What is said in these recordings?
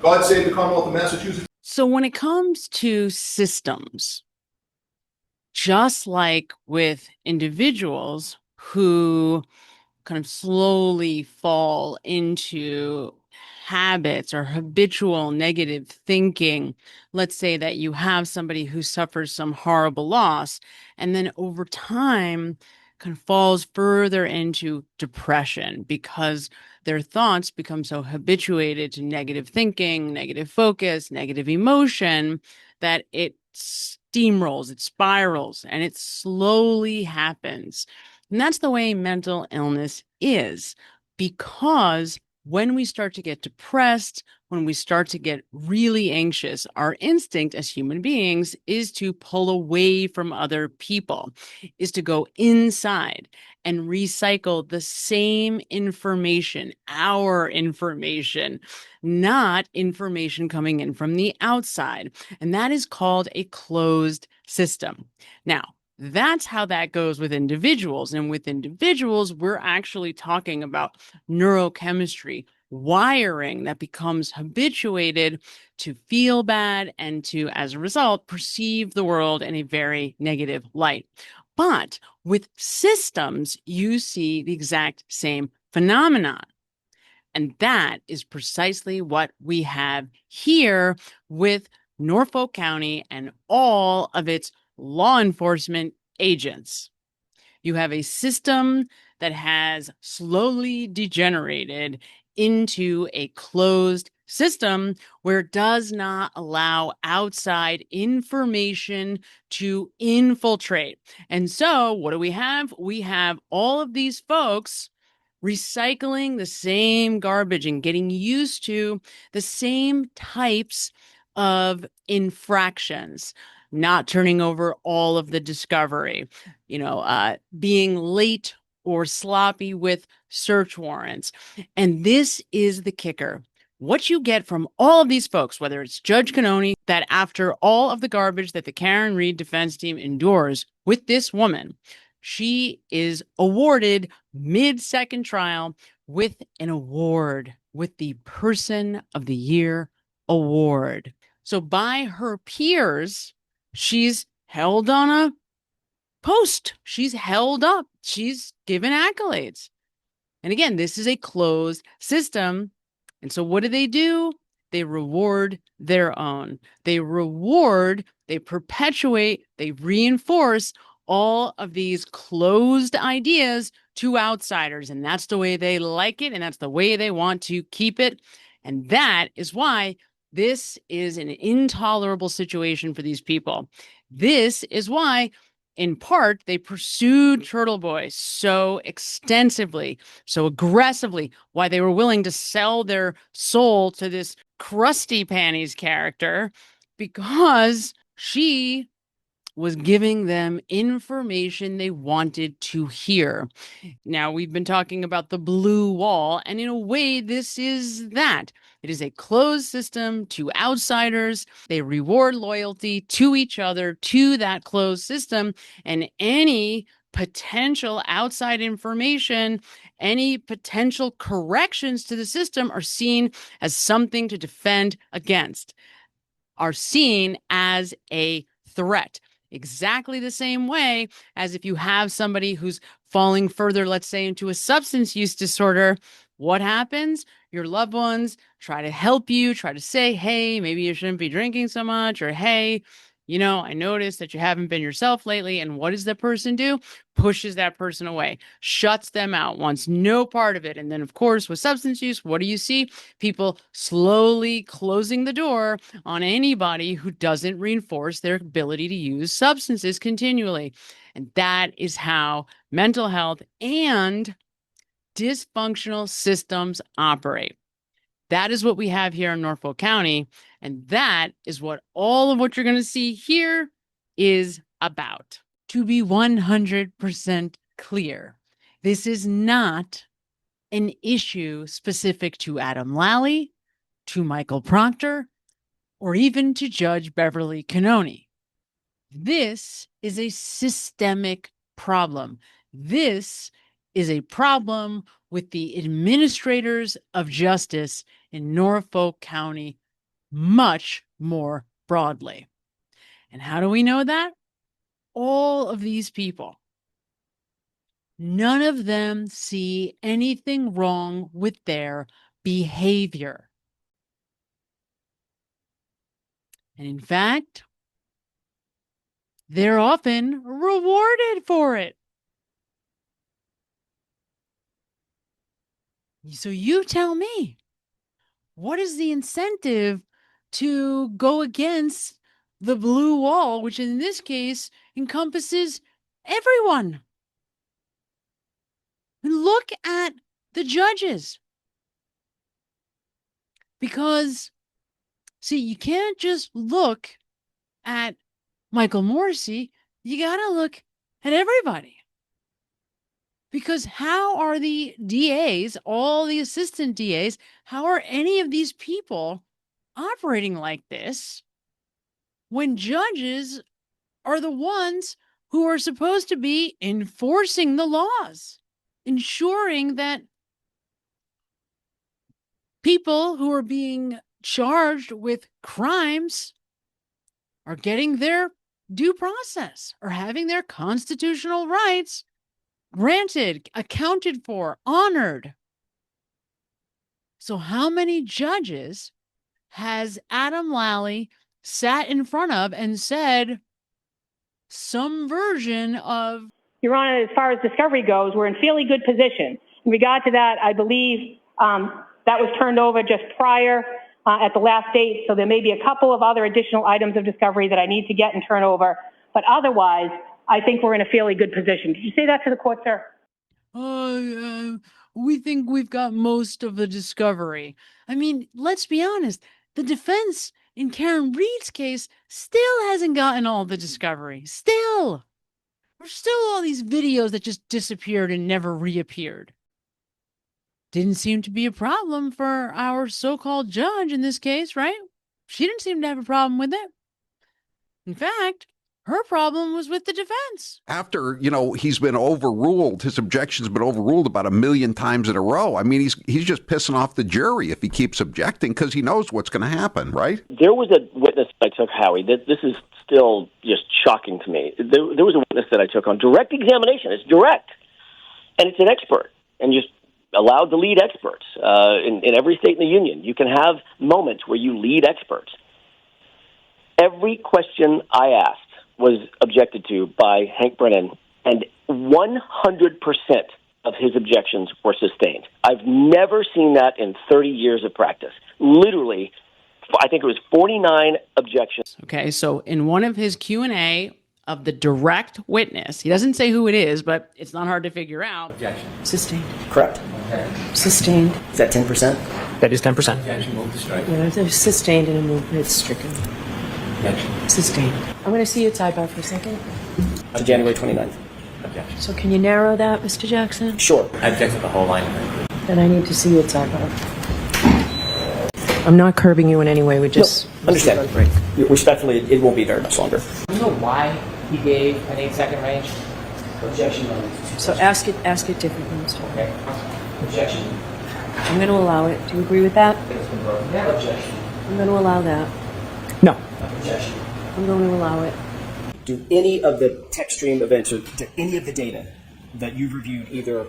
God save the Commonwealth of Massachusetts. So when it comes to systems, just like with individuals who kind of slowly fall into habits or habitual negative thinking. Let's say that you have somebody who suffers some horrible loss and then over time kind of falls further into depression because their thoughts become so habituated to negative thinking, negative focus, negative emotion that it steamrolls, it spirals, and it slowly happens. And that's the way mental illness is, because when we start to get depressed, when we start to get really anxious, our instinct as human beings is to pull away from other people, is to go inside and recycle the same information, our information, not information coming in from the outside. And that is called a closed system. Now, that's how that goes with individuals. And with individuals, we're actually talking about neurochemistry, wiring that becomes habituated to feel bad and to, as a result, perceive the world in a very negative light. But with systems, you see the exact same phenomenon. And that is precisely what we have here with Norfolk County and all of its law enforcement agents. You have a system that has slowly degenerated into a closed system where it does not allow outside information to infiltrate. And so, what do we have? We have all of these folks recycling the same garbage and getting used to the same types of infractions, not turning over all of the discovery, being late or sloppy with search warrants. And this is the kicker. What you get from all of these folks, whether it's Judge Cannoni, that after all of the garbage that the Karen Reed defense team endures with this woman, she is awarded mid-second trial with an award, with the Person of the Year award. So by her peers, she's held on a post. She's held up. She's given accolades. And again, this is a closed system. And so what do? They reward their own. They reward, they perpetuate, they reinforce all of these closed ideas to outsiders. And that's the way they like it. And that's the way they want to keep it. And that is why this is an intolerable situation for these people. This is why, in part, they pursued Turtle Boy so extensively, so aggressively, why they were willing to sell their soul to this crusty panties character, because she was giving them information they wanted to hear. Now, we've been talking about the blue wall, and in a way, this is that. It is a closed system to outsiders. They reward loyalty to each other, to that closed system, and any potential outside information, any potential corrections to the system are seen as something to defend against, are seen as a threat. Exactly the same way as if you have somebody who's falling further, let's say, into a substance use disorder. What happens? Your loved ones try to help you, try to say, hey, maybe you shouldn't be drinking so much, or hey, I noticed that you haven't been yourself lately. And what does the person do? Pushes that person away, shuts them out, wants no part of it. And then, of course, with substance use, what do you see? People slowly closing the door on anybody who doesn't reinforce their ability to use substances continually. And that is how mental health and dysfunctional systems operate. That is what we have here in Norfolk County. And that is what all of what you're going to see here is about. To be 100% clear, this is not an issue specific to Adam Lally, to Michael Proctor, or even to Judge Beverly Cannoni. This is a systemic problem. This is a problem with the administrators of justice in Norfolk County much more broadly. And how do we know that? All of these people, none of them see anything wrong with their behavior. And in fact, they're often rewarded for it. So you tell me, what is the incentive to go against the blue wall, which in this case encompasses everyone? And look at the judges. Because, see, you can't just look at Michael Morrissey, you got to look at everybody. Because how are the DAs, all the assistant DAs, how are any of these people operating like this when judges are the ones who are supposed to be enforcing the laws, ensuring that people who are being charged with crimes are getting their due process or having their constitutional rights granted, accounted for, honored. So how many judges has Adam Lally sat in front of and said some version of... Your Honor, as far as discovery goes, we're in fairly good position. In regard to that, I believe that was turned over just prior at the last date, so there may be a couple of other additional items of discovery that I need to get and turn over. But otherwise, I think we're in a fairly good position. Did you say that to the court, sir? We think we've got most of the discovery. I mean, let's be honest. The defense in Karen Reed's case still hasn't gotten all the discovery. Still. There's still all these videos that just disappeared and never reappeared. Didn't seem to be a problem for our so-called judge in this case, right? She didn't seem to have a problem with it. In fact, her problem was with the defense. After, he's been overruled, his objection's been overruled about 1 million times in a row. I mean, he's just pissing off the jury if he keeps objecting because he knows what's going to happen, right? There was a witness I took, Howie. This is still just shocking to me. There was a witness that I took on direct examination. It's direct, and it's an expert, and just allowed to lead experts in every state in the union. You can have moments where you lead experts. Every question I asked was objected to by Hank Brennan, and 100% of his objections were sustained. I've never seen that in 30 years of practice. Literally, I think it was 49 objections. Okay, so in one of his Q&A of the direct witness, he doesn't say who it is, but it's not hard to figure out. Objection. Sustained. Correct. Okay. Sustained. Is that 10%? That is 10%. Objection. Move to strike. Yeah, it's sustained and a movement. It's stricken. Objection. Sustained. I'm going to see your sidebar for a second. To January 29th. Objection. So can you narrow that, Mr. Jackson? Sure. I object to the whole line. Then I need to see your sidebar. I'm not curbing you in any way. We just... No, understand. Respectfully, it won't be very much longer. Do you know why he gave an 8-second range? Objection. So ask it differently, Mr. Okay. Objection. I'm going to allow it. Do you agree with that? It's been broken down. Objection. I'm going to allow that. No. Objection. I'm going to allow it. Do any of the text stream events or do any of the data that you've reviewed either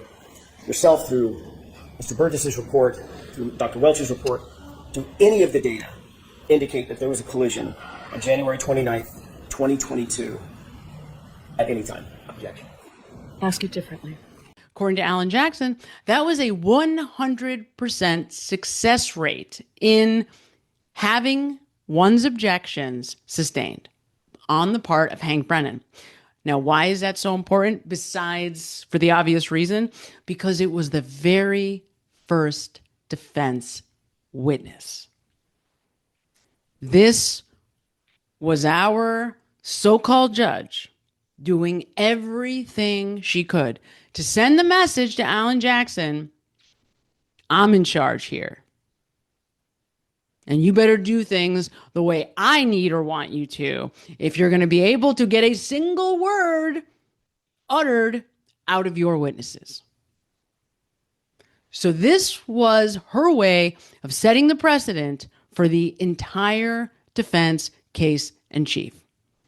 yourself through Mr. Burgess's report, through Dr. Welch's report, do any of the data indicate that there was a collision on January 29th, 2022 at any time? Objection. Ask it differently. According to Alan Jackson, that was a 100% success rate in having one's objections sustained on the part of Hank Brennan. Now, why is that so important? Besides, for the obvious reason, because it was the very first defense witness. This was our so-called judge doing everything she could to send the message to Alan Jackson, I'm in charge here. And you better do things the way I need or want you to if you're going to be able to get a single word uttered out of your witnesses. So this was her way of setting the precedent for the entire defense case in chief.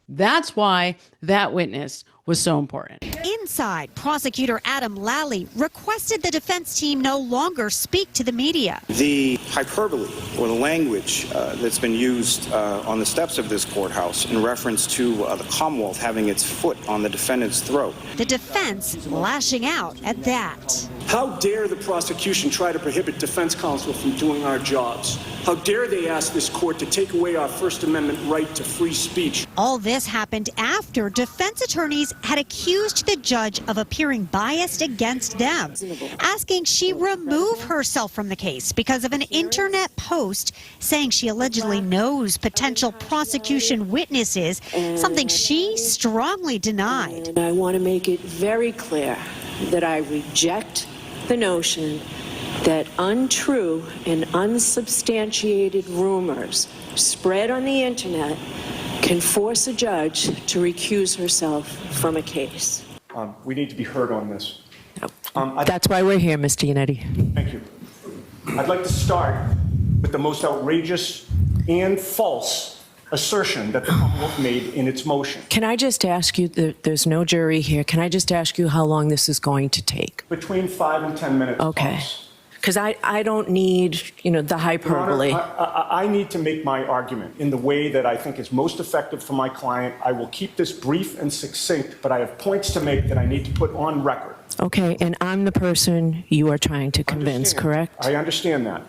That's why that witness was so important. Inside, prosecutor Adam Lally requested the defense team no longer speak to the media. The hyperbole or the language that's been used on the steps of this courthouse in reference to the Commonwealth having its foot on the defendant's throat. The defense lashing out at that. How dare the prosecution try to prohibit defense counsel from doing our jobs? How dare they ask this court to take away our First Amendment right to free speech? All this happened after defense attorneys had accused the judge of appearing biased against them, asking she remove herself from the case because of an internet post saying she allegedly knows potential prosecution witnesses, something she strongly denied. And I want to make it very clear that I reject the notion that untrue and unsubstantiated rumors spread on the internet can force a judge to recuse herself from a case. We need to be heard on this. That's why we're here, Mr. Yannetti. Thank you. I'd like to start with the most outrageous and false assertion that the Commonwealth made in its motion. Can I just ask you, there's no jury here, can I just ask you how long this is going to take? Between 5 and 10 minutes. Okay. Tops. Because I don't need, the hyperbole. Your Honor, I need to make my argument in the way that I think is most effective for my client. I will keep this brief and succinct, but I have points to make that I need to put on record. Okay, and I'm the person you are trying to convince, correct? I understand that.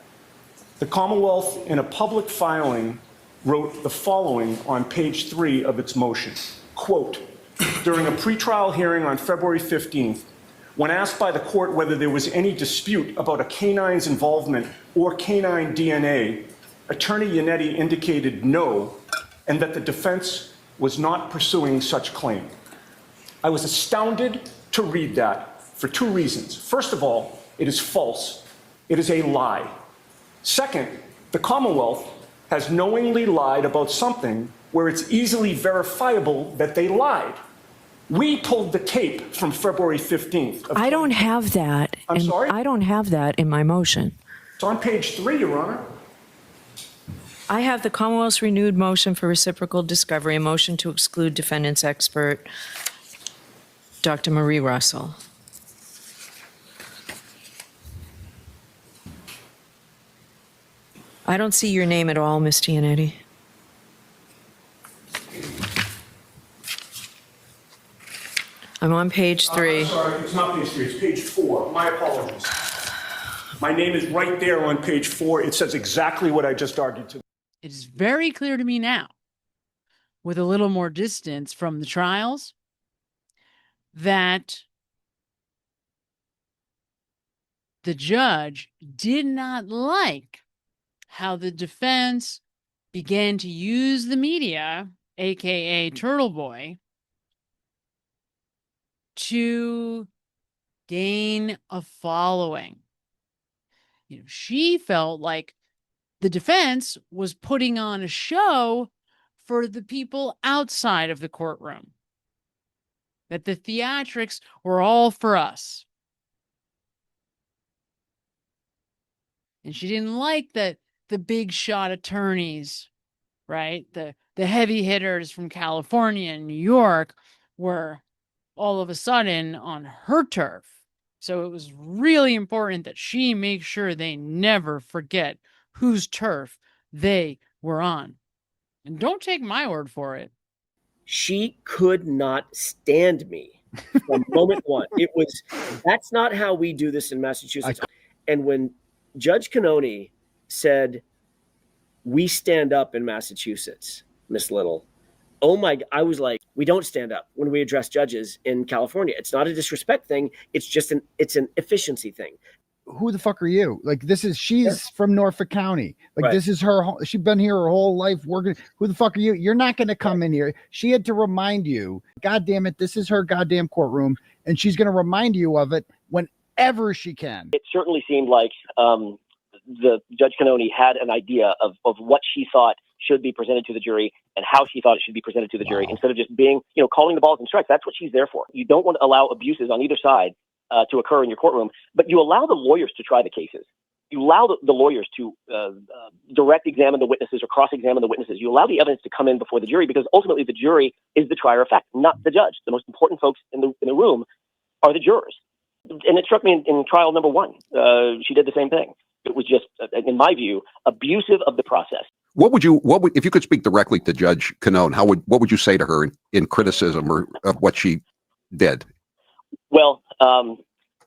The Commonwealth, in a public filing, wrote the following on page 3 of its motion. Quote, during a pretrial hearing on February 15th, when asked by the court whether there was any dispute about a canine's involvement or canine DNA, Attorney Yannetti indicated no, and that the defense was not pursuing such claim. I was astounded to read that for 2 reasons. First of all, it is false. It is a lie. Second, the Commonwealth has knowingly lied about something where it's easily verifiable that they lied. We pulled the tape from February 15th. I don't have that. I'm sorry? I don't have that in my motion. It's on page 3, Your Honor. I have the Commonwealth's renewed motion for reciprocal discovery, a motion to exclude defendant's expert, Dr. Marie Russell. I don't see your name at all, Mr. Yannetti. I'm on page 3. I'm sorry, it's not page 3, it's page 4. My apologies. My name is right there on page 4. It says exactly what I just argued to. It is very clear to me now, with a little more distance from the trials, that the judge did not like how the defense began to use the media, aka Turtle Boy, to gain a following. She felt like the defense was putting on a show for the people outside of the courtroom, that the theatrics were all for us. And she didn't like that the big shot attorneys, right? The heavy hitters from California and New York were all of a sudden on her turf. So it was really important that she make sure they never forget whose turf they were on. And don't take my word for it. She could not stand me from moment one. That's not how we do this in Massachusetts. And when Judge Cannone said, we stand up in Massachusetts, Miss Little, I was like, we don't stand up when we address judges in California. It's not a disrespect thing. It's just an efficiency thing. Who the fuck are you? Like, she's from Norfolk County. Like, This is her, she's been here her whole life working. Who the fuck are you? You're not going to come in here. She had to remind you, God damn it, this is her goddamn courtroom. And she's going to remind you of it whenever she can. It certainly seemed like the Judge Cannone had an idea of what she thought should be presented to the jury and how she thought it should be presented to the jury, instead of just being, calling the balls and strikes. That's what she's there for. You don't want to allow abuses on either side to occur in your courtroom, but you allow the lawyers to try the cases. You allow the lawyers to direct examine the witnesses or cross-examine the witnesses. You allow the evidence to come in before the jury because ultimately the jury is the trier of fact, not the judge. The most important folks in the room are the jurors. And it struck me in trial number one. She did the same thing. It was just, in my view, abusive of the process. What would if you could speak directly to Judge Canone, what would you say to her in criticism of what she did? Well,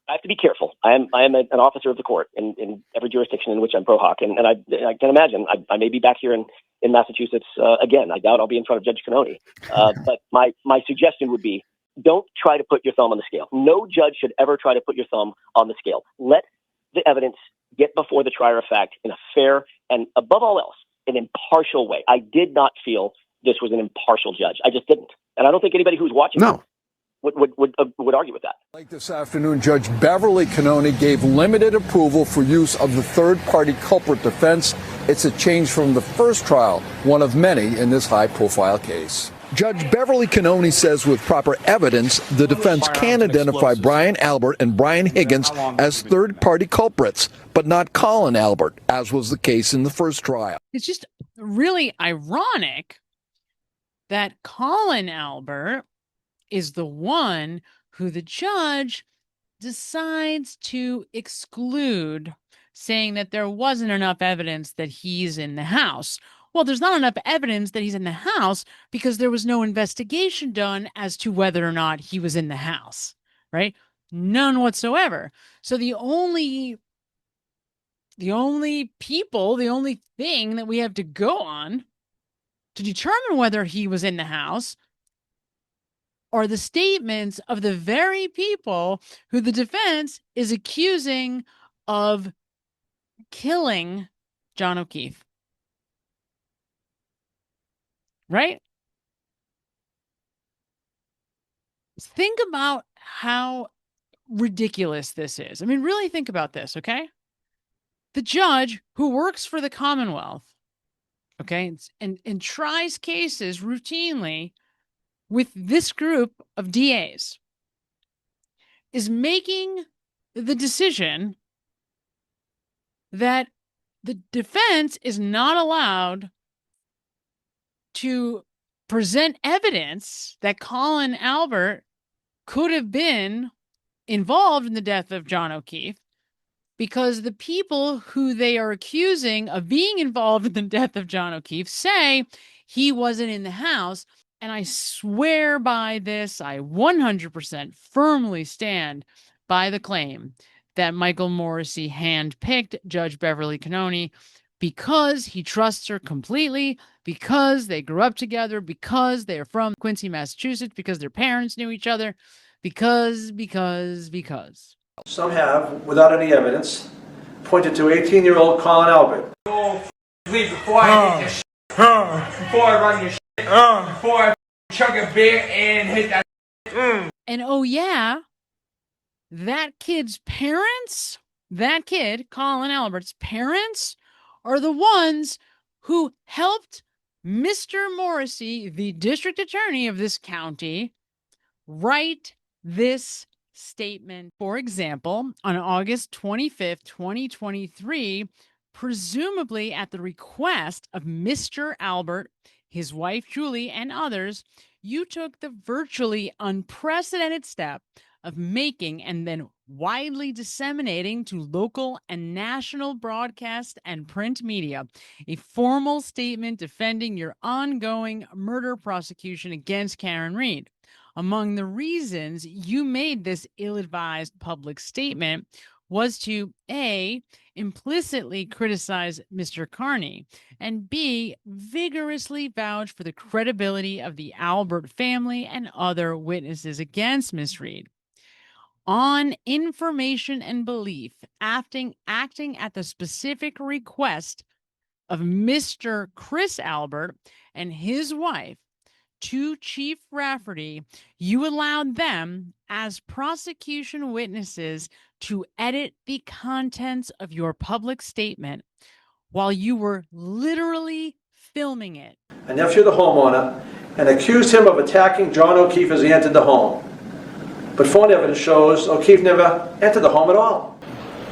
I have to be careful. I am an officer of the court in every jurisdiction in which I'm pro hoc, and I can imagine I may be back here in Massachusetts again. I doubt I'll be in front of Judge Canone. But my suggestion would be, don't try to put your thumb on the scale. No judge should ever try to put your thumb on the scale. Let the evidence get before the trier of fact in a fair and, above all else, an impartial way. I did not feel this was an impartial judge. I just didn't. And I don't think anybody who's watching would argue with that. Like this afternoon, Judge Beverly Canone gave limited approval for use of the third-party culprit defense. It's a change from the first trial, one of many in this high-profile case. Judge Beverly Canone says with proper evidence, the defense can identify Brian Albert and Brian Higgins as third-party culprits, but not Colin Albert, as was the case in the first trial. It's just really ironic that Colin Albert is the one who the judge decides to exclude, saying that there wasn't enough evidence that he's in the house. Well, there's not enough evidence that he's in the house because there was no investigation done as to whether or not he was in the house, right? None whatsoever. So the only thing that we have to go on to determine whether he was in the house are the statements of the very people who the defense is accusing of killing John O'Keefe. Right? Think about how ridiculous this is. I mean, really think about this, okay? The judge who works for the Commonwealth, okay, and tries cases routinely with this group of DAs is making the decision that the defense is not allowed to present evidence that Colin Albert could have been involved in the death of John O'Keefe because the people who they are accusing of being involved in the death of John O'Keefe say he wasn't in the house. And I swear by this, I 100% firmly stand by the claim that Michael Morrissey handpicked Judge Beverly Canone because he trusts her completely, because they grew up together, because they are from Quincy, Massachusetts, because their parents knew each other, because. Some have, without any evidence, pointed to 18-year-old Colin Albert. Before I hit this before I run this before I chug a beer and hit that. And oh yeah, that kid's parents, that kid, Colin Albert's parents, are the ones who helped Mr. Morrissey, the district attorney of this county, write this statement. For example, on August 25th, 2023, presumably at the request of Mr. Albert, his wife Julie, and others, you took the virtually unprecedented step of making and then widely disseminating to local and national broadcast and print media a formal statement defending your ongoing murder prosecution against Karen Read. Among the reasons you made this ill-advised public statement was to A, implicitly criticize Mr. Carney, and B, vigorously vouch for the credibility of the Albert family and other witnesses against Ms. Read. On information and belief, acting at the specific request of Mr. Chris Albert and his wife, to Chief Rafferty, you allowed them as prosecution witnesses to edit the contents of your public statement while you were literally filming it. A nephew of the homeowner, and accused him of attacking John O'Keefe as he entered the home. But phone evidence shows O'Keefe never entered the home at all.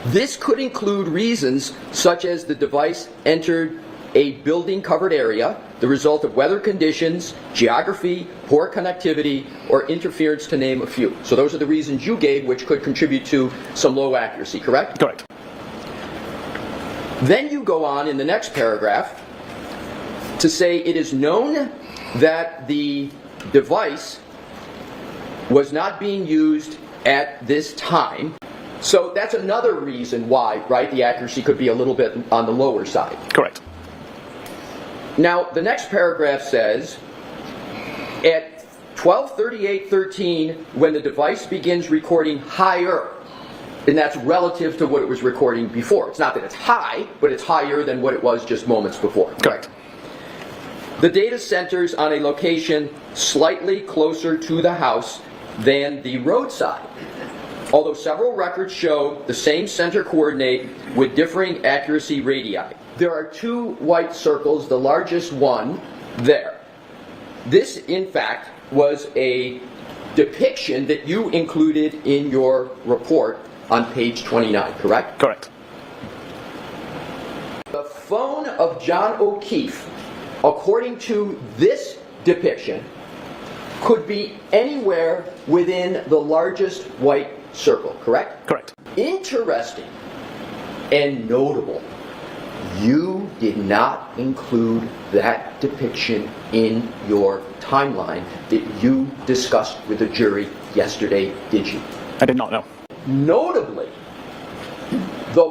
This could include reasons such as the device entered a building covered area, the result of weather conditions, geography, poor connectivity, or interference, to name a few. So those are the reasons you gave, which could contribute to some low accuracy, correct? Correct. Then you go on in the next paragraph to say it is known that the device was not being used at this time. So that's another reason why, right, the accuracy could be a little bit on the lower side. Correct. Now, the next paragraph says, at 12:38:13, when the device begins recording higher, and that's relative to what it was recording before. It's not that it's high, but it's higher than what it was just moments before. Correct. The data centers on a location slightly closer to the house than the roadside, although several records show the same center coordinate with differing accuracy radii. There are two white circles, the largest one there. This, in fact, was a depiction that you included in your report on page 29, correct? Correct. The phone of John O'Keefe, according to this depiction, could be anywhere within the largest white circle, correct? Correct. Interesting and notable, you did not include that depiction in your timeline that you discussed with the jury yesterday, did you? I did not know. Notably, the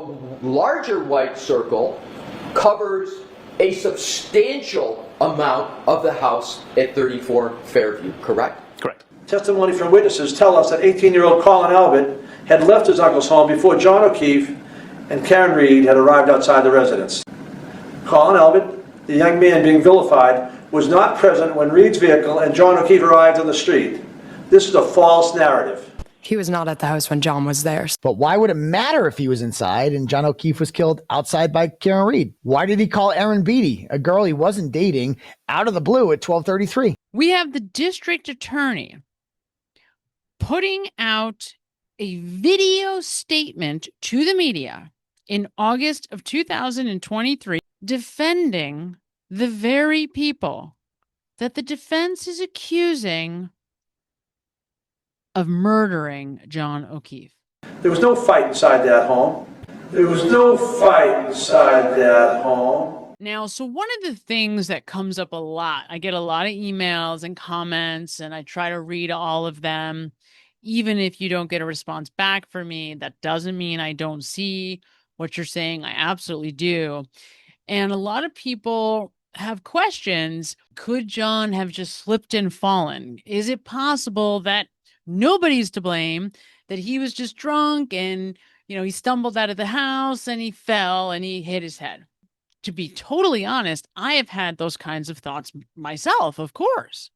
larger white circle covers a substantial amount of the house at 34 Fairview, correct? Correct. Testimony from witnesses tell us that 18-year-old Colin Albert had left his uncle's home before John O'Keefe and Karen Reed had arrived outside the residence. Colin Albert, the young man being vilified, was not present when Reed's vehicle and John O'Keefe arrived on the street. This is a false narrative. He was not at the house when John was there. But why would it matter if he was inside and John O'Keefe was killed outside by Karen Reed? Why did he call Erin Beatty, a girl he wasn't dating, out of the blue at 12:33? We have the district attorney putting out a video statement to the media in August of 2023 defending the very people that the defense is accusing of murdering John O'Keefe. There was no fight inside that home. There was no fight inside that home. Now, so one of the things that comes up a lot, I get a lot of emails and comments, and I try to read all of them. Even if you don't get a response back from me, that doesn't mean I don't see what you're saying. I absolutely do. And a lot of people have questions. Could John have just slipped and fallen? Is it possible that nobody's to blame, that he was just drunk and, he stumbled out of the house and he fell and he hit his head? To be totally honest, I have had those kinds of thoughts myself, of course.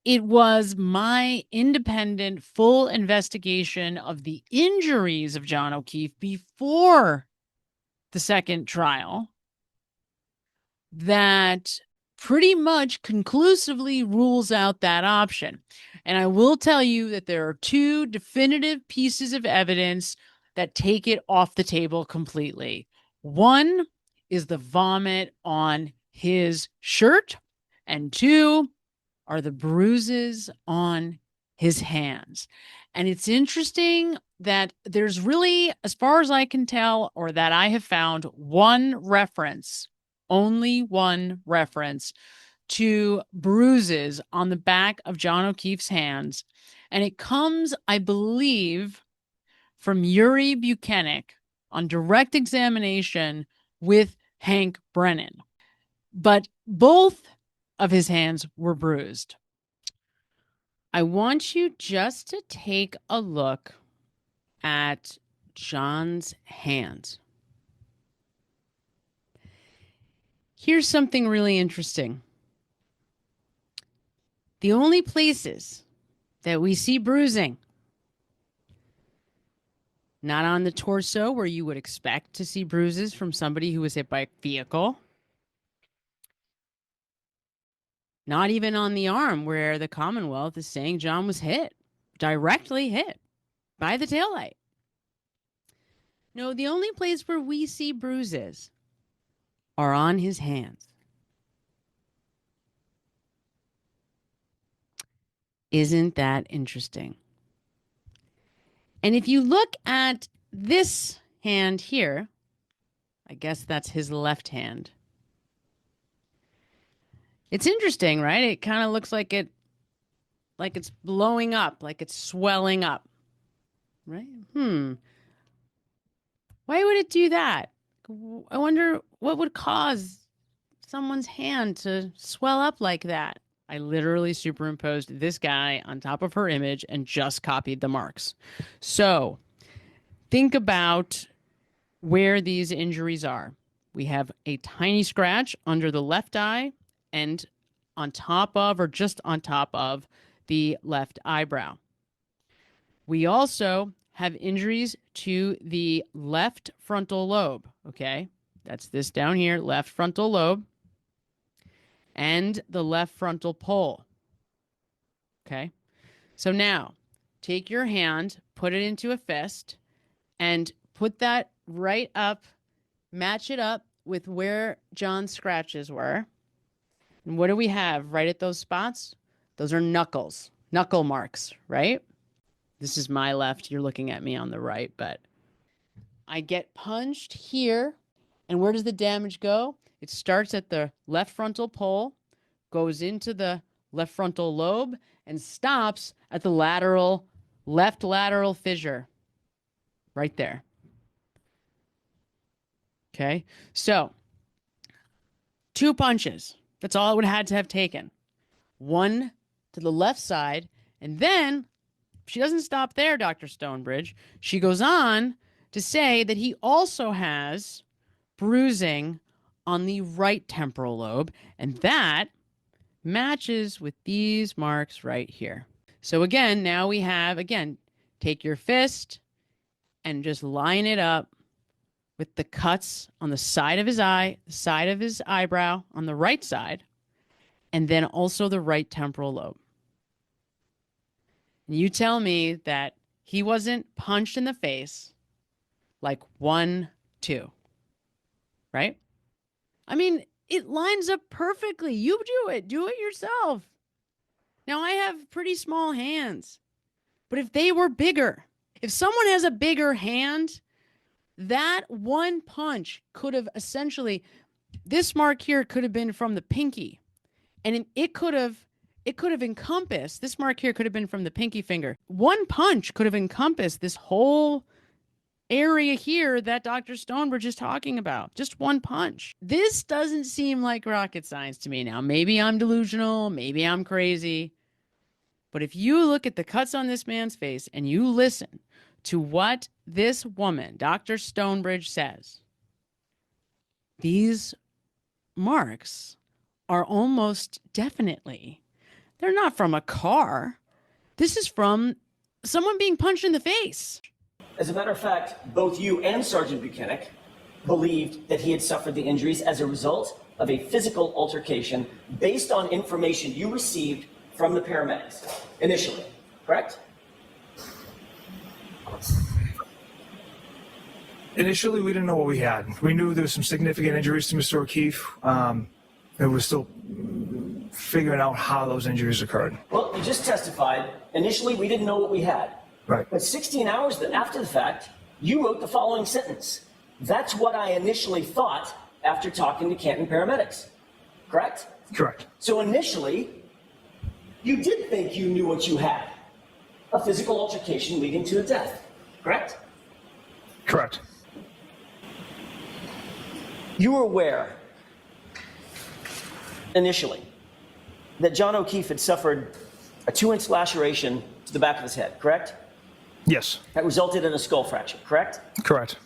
It was my independent, full investigation of the injuries of John O'Keefe before the second trial that pretty much conclusively rules out that option. And I will tell you that there are two definitive pieces of evidence that take it off the table completely. One is the vomit on his shirt, and two are the bruises on his hands. And it's interesting that there's really, as far as I can tell, or that I have found, only one reference to bruises on the back of John O'Keefe's hands. And it comes, I believe, from Yuri Buchanan on direct examination with Hank Brennan. But both of his hands were bruised. I want you just to take a look at John's hands. Here's something really interesting. The only places that we see bruising, not on the torso where you would expect to see bruises from somebody who was hit by a vehicle, not even on the arm where the Commonwealth is saying John was hit, directly hit by the taillight. No, the only place where we see bruises are on his hands. Isn't that interesting? And if you look at this hand here, I guess that's his left hand. It's interesting, right? It kind of looks like it's blowing up, like it's swelling up. Right? Why would it do that? I wonder what would cause someone's hand to swell up like that. I literally superimposed this guy on top of her image and just copied the marks. So think about where these injuries are. We have a tiny scratch under the left eye and on top of or just on top of the left eyebrow. We also have injuries to the left frontal lobe, okay? That's this down here, left frontal lobe, and the left frontal pole, okay? So now, take your hand, put it into a fist, and put that right up, match it up with where John's scratches were. And what do we have right at those spots? Those are knuckles, knuckle marks, right? This is my left. You're looking at me on the right, but I get punched here. And where does the damage go? It starts at the left frontal pole, goes into the left frontal lobe, and stops at the left lateral fissure. Right there. Okay, so 2 punches. That's all it would have had to have taken. One to the left side, and then she doesn't stop there, Dr. Stonebridge. She goes on to say that he also has bruising on the right temporal lobe, and that matches with these marks right here. So again, now we have, take your fist and just line it up with the cuts on the side of his eye, the side of his eyebrow on the right side, and then also the right temporal lobe. And you tell me that he wasn't punched in the face like 1, 2, right? I mean, it lines up perfectly. You do it yourself. Now, I have pretty small hands, but if they were bigger, if someone has a bigger hand, that one punch could have essentially, this mark here could have been from the pinky, and it could have encompassed, this mark here could have been from the pinky finger. One punch could have encompassed this whole area here that Dr. Stonebridge is talking about. Just one punch. This doesn't seem like rocket science to me. Now, maybe I'm delusional, maybe I'm crazy, but if you look at the cuts on this man's face and you listen to what this woman, Dr. Stonebridge, says, these marks are almost definitely, they're not from a car. This is from someone being punched in the face. As a matter of fact, both you and Sergeant Buchanan believed that he had suffered the injuries as a result of a physical altercation based on information you received from the paramedics initially, correct? Initially, we didn't know what we had. We knew there was some significant injuries to Mr. O'Keefe. It was still figuring out how those injuries occurred. Well, you just testified. Initially, we didn't know what we had. Right. But 16 hours after the fact, you wrote the following sentence. That's what I initially thought after talking to Canton paramedics. Correct? Correct. So initially, you did think you knew what you had. A physical altercation leading to a death. Correct? Correct. You were aware, initially, that John O'Keefe had suffered a 2-inch laceration to the back of his head, correct? Yes. That resulted in a skull fracture, correct? Correct.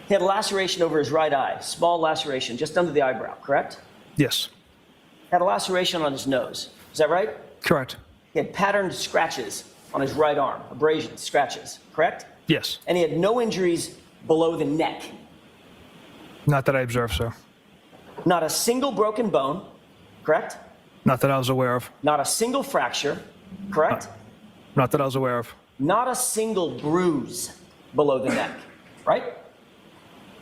He had a laceration over his right eye, small laceration just under the eyebrow, correct? Yes. Had a laceration on his nose, is that right? Correct. He had patterned scratches on his right arm, abrasions, scratches, correct? Yes. And he had no injuries below the neck. Not that I observed, sir. Not a single broken bone, correct? Not that I was aware of. Not a single fracture, correct? Not that I was aware of. Not a single bruise, below the neck, right?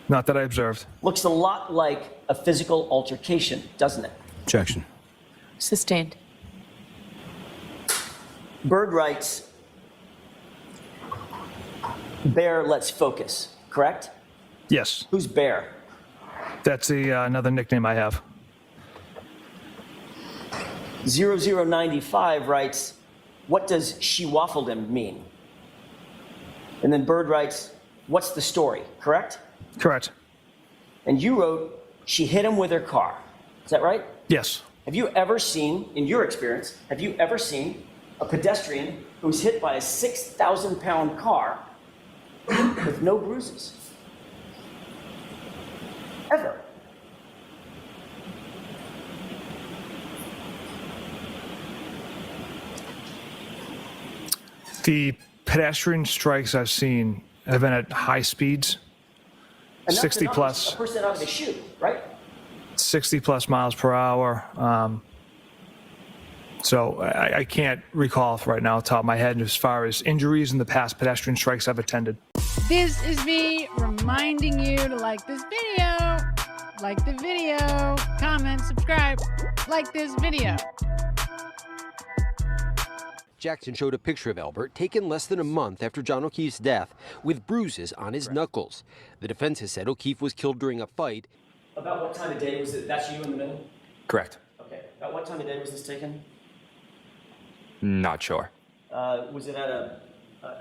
Not that I observed. Looks a lot like a physical altercation, doesn't it? Objection. Sustained. Bird writes, Bear, let's focus, correct? Yes. Who's Bear? That's another nickname I have. 0095 writes, what does she waffled him mean? And then Bird writes, what's the story, correct? Correct. And you wrote, she hit him with her car. Is that right? Yes. Have you ever seen, in your experience, have you ever seen a pedestrian who's hit by a 6,000-pound car with no bruises? Ever? The pedestrian strikes I've seen have been at high speeds, Enough 60 to knock plus. a person out of the shoe, right? 60 plus miles per hour. So I can't recall right now off the top of my head as far as injuries in the past pedestrian strikes I've attended. This is me reminding you to like this video, like the video, comment, subscribe, like this video. Jackson showed a picture of Albert taken less than a month after John O'Keefe's death with bruises on his knuckles. The defense has said O'Keefe was killed during a fight. About what time of day was it? That's you in the middle? Correct. Okay. About what time of day was this taken? Not sure. Was it at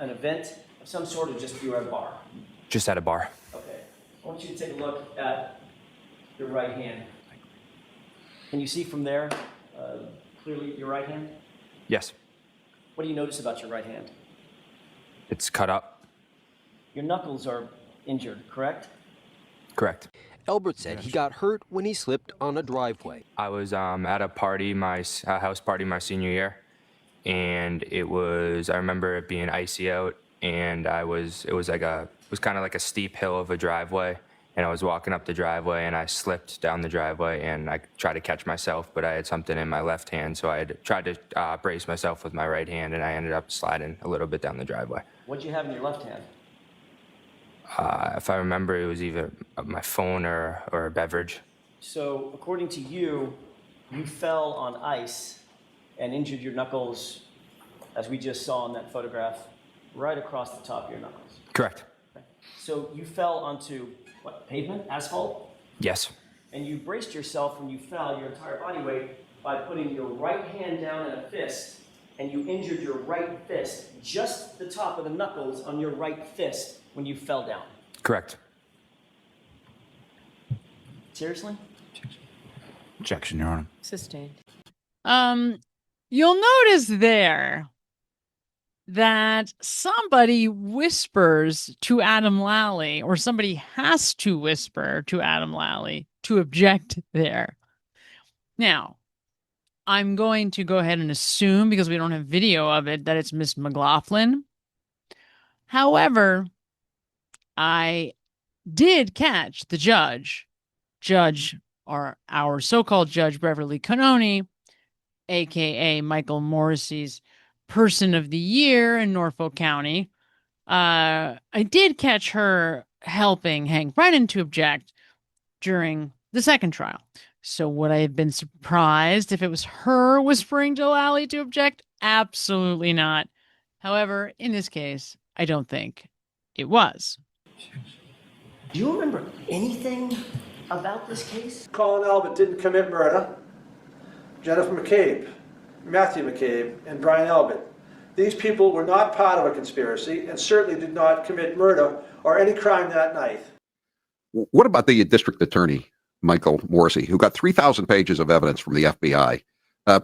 an event of some sort, or just you were at a bar? Just at a bar. Okay. I want you to take a look at your right hand. Can you see from there clearly your right hand? Yes. What do you notice about your right hand? It's cut up. Your knuckles are injured, correct? Correct. Albert said he got hurt when he slipped on a driveway. I was at a party, my house party my senior year, and I remember it being icy out, and it was kind of like a steep hill of a driveway, and I was walking up the driveway and I slipped down the driveway and I tried to catch myself, but I had something in my left hand, so I had tried to brace myself with my right hand, and I ended up sliding a little bit down the driveway. What did you have in your left hand? If I remember, it was either my phone or a beverage. So, according to you, you fell on ice and injured your knuckles, as we just saw in that photograph, right across the top of your knuckles. Correct. Okay. So you fell onto, what, pavement, asphalt? Yes. And you braced yourself when you fell, your entire body weight, by putting your right hand down in a fist, and you injured your right fist, just the top of the knuckles on your right fist when you fell down. Correct. Seriously? Objection, Your Honor. Sustained. You'll notice there that somebody whispers to Adam Lally, or somebody has to whisper to Adam Lally to object there. Now, I'm going to go ahead and assume, because we don't have video of it, that it's Miss McLaughlin. However, I did catch the judge, or our so-called Judge Beverly Cannoni, a.k.a. Michael Morrissey's Person of the Year in Norfolk County. I did catch her helping Hank Brennan to object during the second trial. So would I have been surprised if it was her whispering to Lally to object? Absolutely not. However, in this case, I don't think it was. Do you remember anything about this case? Colin Albert didn't commit murder. Jennifer McCabe, Matthew McCabe, and Brian Albert. These people were not part of a conspiracy and certainly did not commit murder or any crime that night. What about the district attorney, Michael Morrissey, who got 3,000 pages of evidence from the FBI,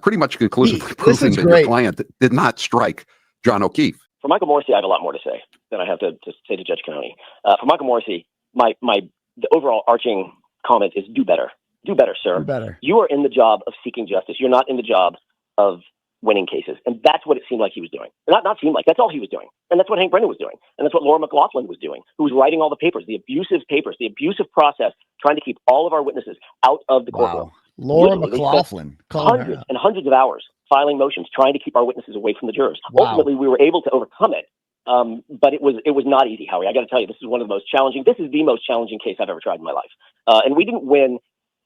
pretty much conclusively proving that your client did not strike John O'Keefe? For Michael Morrissey, I have a lot more to say than I have to say to Judge Cannoni. For Michael Morrissey, the overall arching comment is do better. Do better, sir. Do better. You are in the job of seeking justice. You're not in the job of winning cases. And that's what it seemed like he was doing. Not seemed like, that's all he was doing. And that's what Hank Brennan was doing. And that's what Laura McLaughlin was doing, who was writing all the papers, the abusive process, trying to keep all of our witnesses out of the courtroom. Wow. Laura Literally, McLaughlin. Hundreds and hundreds of hours filing motions, trying to keep our witnesses away from the jurors. Wow. Ultimately, we were able to overcome it But it was not easy, Howie. I got to tell you, this is one of the most challenging. This is the most challenging case I've ever tried in my life. And we didn't win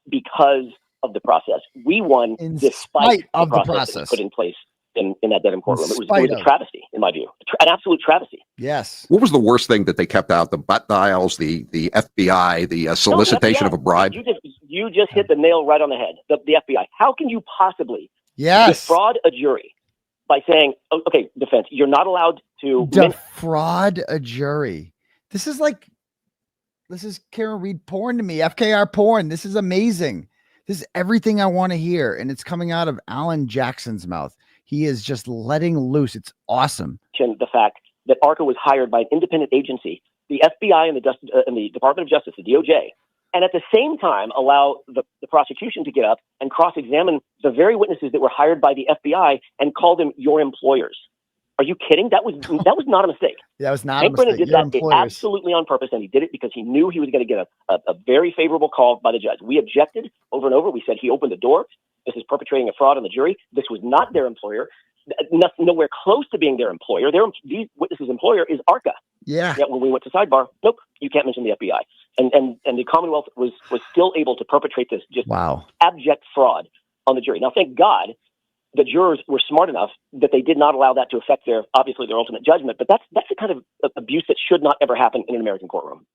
because of the process. We won despite the process that was put in place in that Dedham courtroom. It was a travesty, in my view, an absolute travesty. Yes. What was the worst thing that they kept out? The butt dials, the FBI, the solicitation of a bribe? You just hit the nail right on the head. The FBI. How can you possibly defraud a jury by saying, okay, defense, you're not allowed to defraud a jury? This is Karen Reed porn to me. FKR porn. This is amazing. This is everything I want to hear. And it's coming out of Alan Jackson's mouth. He is just letting loose. It's awesome. The fact that ARCA was hired by an independent agency, the FBI and the Department of Justice, the DOJ, and at the same time allow the prosecution to get up and cross-examine the very witnesses that were hired by the FBI and call them your employers. Are you kidding? That was not a mistake. That was not Hank a mistake. Brennan did that absolutely on purpose, and he did it because he knew he was going to get a very favorable call by the judge. We objected over and over. We said he opened the door. This is perpetrating a fraud on the jury. This was not their employer. Nowhere close to being their employer. These witnesses' employer is ARCA. Yeah. Yet when we went to sidebar, nope, you can't mention the FBI. And the Commonwealth was still able to perpetrate this just abject fraud on the jury. Now, thank God, the jurors were smart enough that they did not allow that to affect their ultimate judgment. But that's the kind of abuse that should not ever happen in an American courtroom.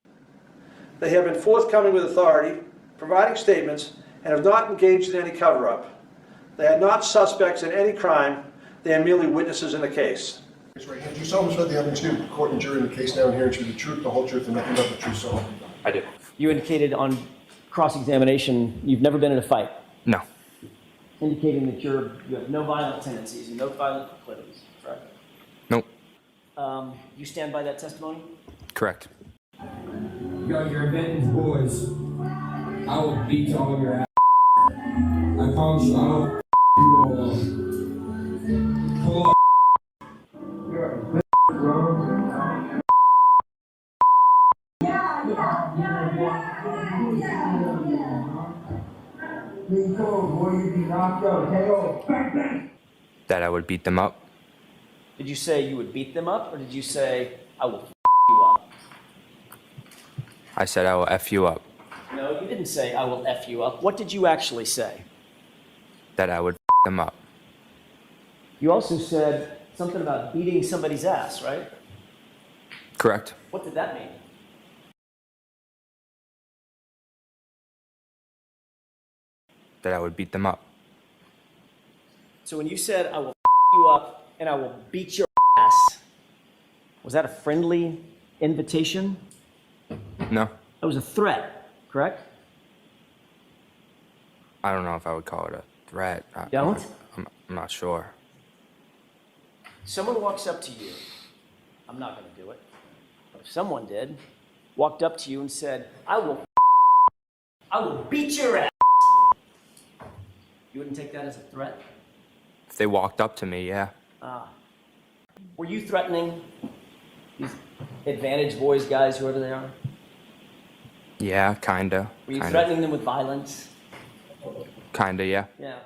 They have been forthcoming with authority, providing statements, and have not engaged in any cover-up. They are not suspects in any crime. They are merely witnesses in the case. That's right. Have you solemnly swear the evidence to court and jury in the case now and here to the truth, the whole truth, and nothing but the truth, so help you God? I do. You indicated on cross-examination you've never been in a fight. No. Indicating that you have no violent tendencies and no violent proclivities, correct? Nope. You stand by that testimony? Correct. Yo, you're Benton's boys. I will beat all of your ass. I promise you, I will you all up. Pull up. You're a bitch, bro. That I would beat them up. Did you say you would beat them up, or did you say, I will you up? I said I will F you up. No, you didn't say, I will F you up. What did you actually say? That I would them up. You also said something about beating somebody's ass, right? Correct. What did that mean? That I would beat them up. So when you said, I will you up and I will beat your ass, was that a friendly invitation? No. That was a threat, correct? I don't know if I would call it a threat. Don't? I'm not sure. Someone walks up to you. I'm not going to do it. But if someone did, walked up to you and said, I will beat your ass. You wouldn't take that as a threat? If they walked up to me, yeah. Were you threatening these Advantage Boys guys, whoever they are? Yeah, kinda. Were you threatening them with violence? Kinda, yeah. Yeah.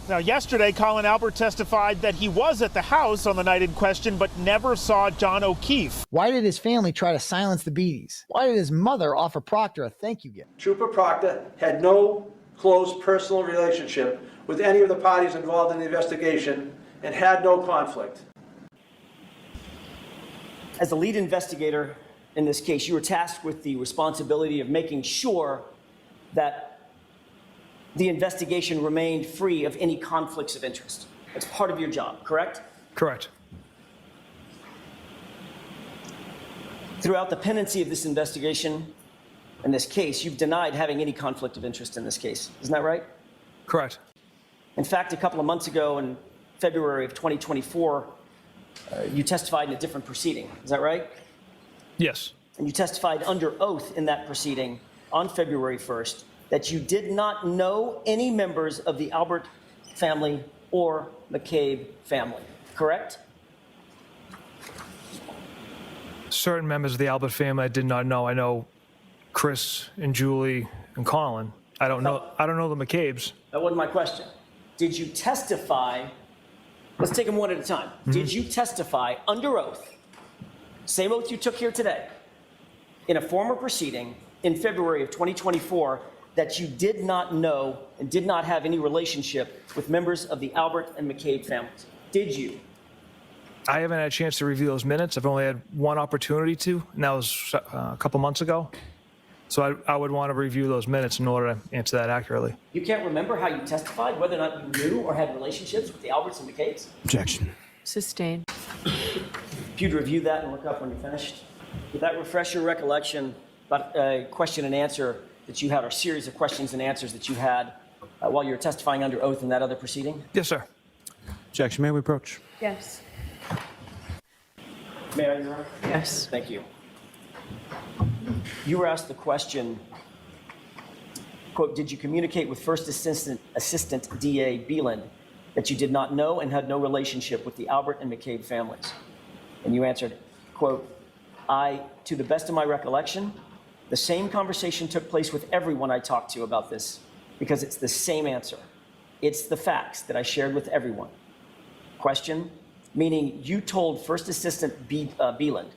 Now, yesterday, Colin Albert testified that he was at the house on the night in question, but never saw John O'Keefe. Why did his family try to silence the Beatties? Why did his mother offer Proctor a thank you gift? Trooper Proctor had no close personal relationship with any of the parties involved in the investigation and had no conflict. As the lead investigator in this case, you were tasked with the responsibility of making sure that the investigation remained free of any conflicts of interest. That's part of your job, correct? Correct. Throughout the pendency of this investigation, in this case, you've denied having any conflict of interest in this case. Isn't that right? Correct. In fact, a couple of months ago in February of 2024, you testified in a different proceeding. Is that right? Yes. And you testified under oath in that proceeding on February 1st that you did not know any members of the Albert family or McCabe family, correct? Certain members of the Albert family I did not know. I know Chris and Julie and Colin. I don't know the McCabes. That wasn't my question. Did you testify? Let's take them one at a time. Mm-hmm. Did you testify under oath same oath you took here today, in a former proceeding in February of 2024, that you did not know and did not have any relationship with members of the Albert and McCabe families? Did you? I haven't had a chance to review those minutes. I've only had one opportunity to, and that was a couple months ago. So I would want to review those minutes in order to answer that accurately. You can't remember how you testified, whether or not you knew or had relationships with the Alberts and McCabes? Objection. Sustained. If you'd review that and look up when you're finished. Would that refresh your recollection about a question and answer that you had, or series of questions and answers that you had while you were testifying under oath in that other proceeding? Yes, sir. Objection. May we approach? Yes. May I, Your Honor? Yes. Thank you. You were asked the question, quote, did you communicate with First Assistant DA Beeland that you did not know and had no relationship with the Albert and McCabe families? And you answered, quote, to the best of my recollection, the same conversation took place with everyone I talked to about this, because it's the same answer. It's the facts that I shared with everyone. Question, meaning you told First Assistant Beeland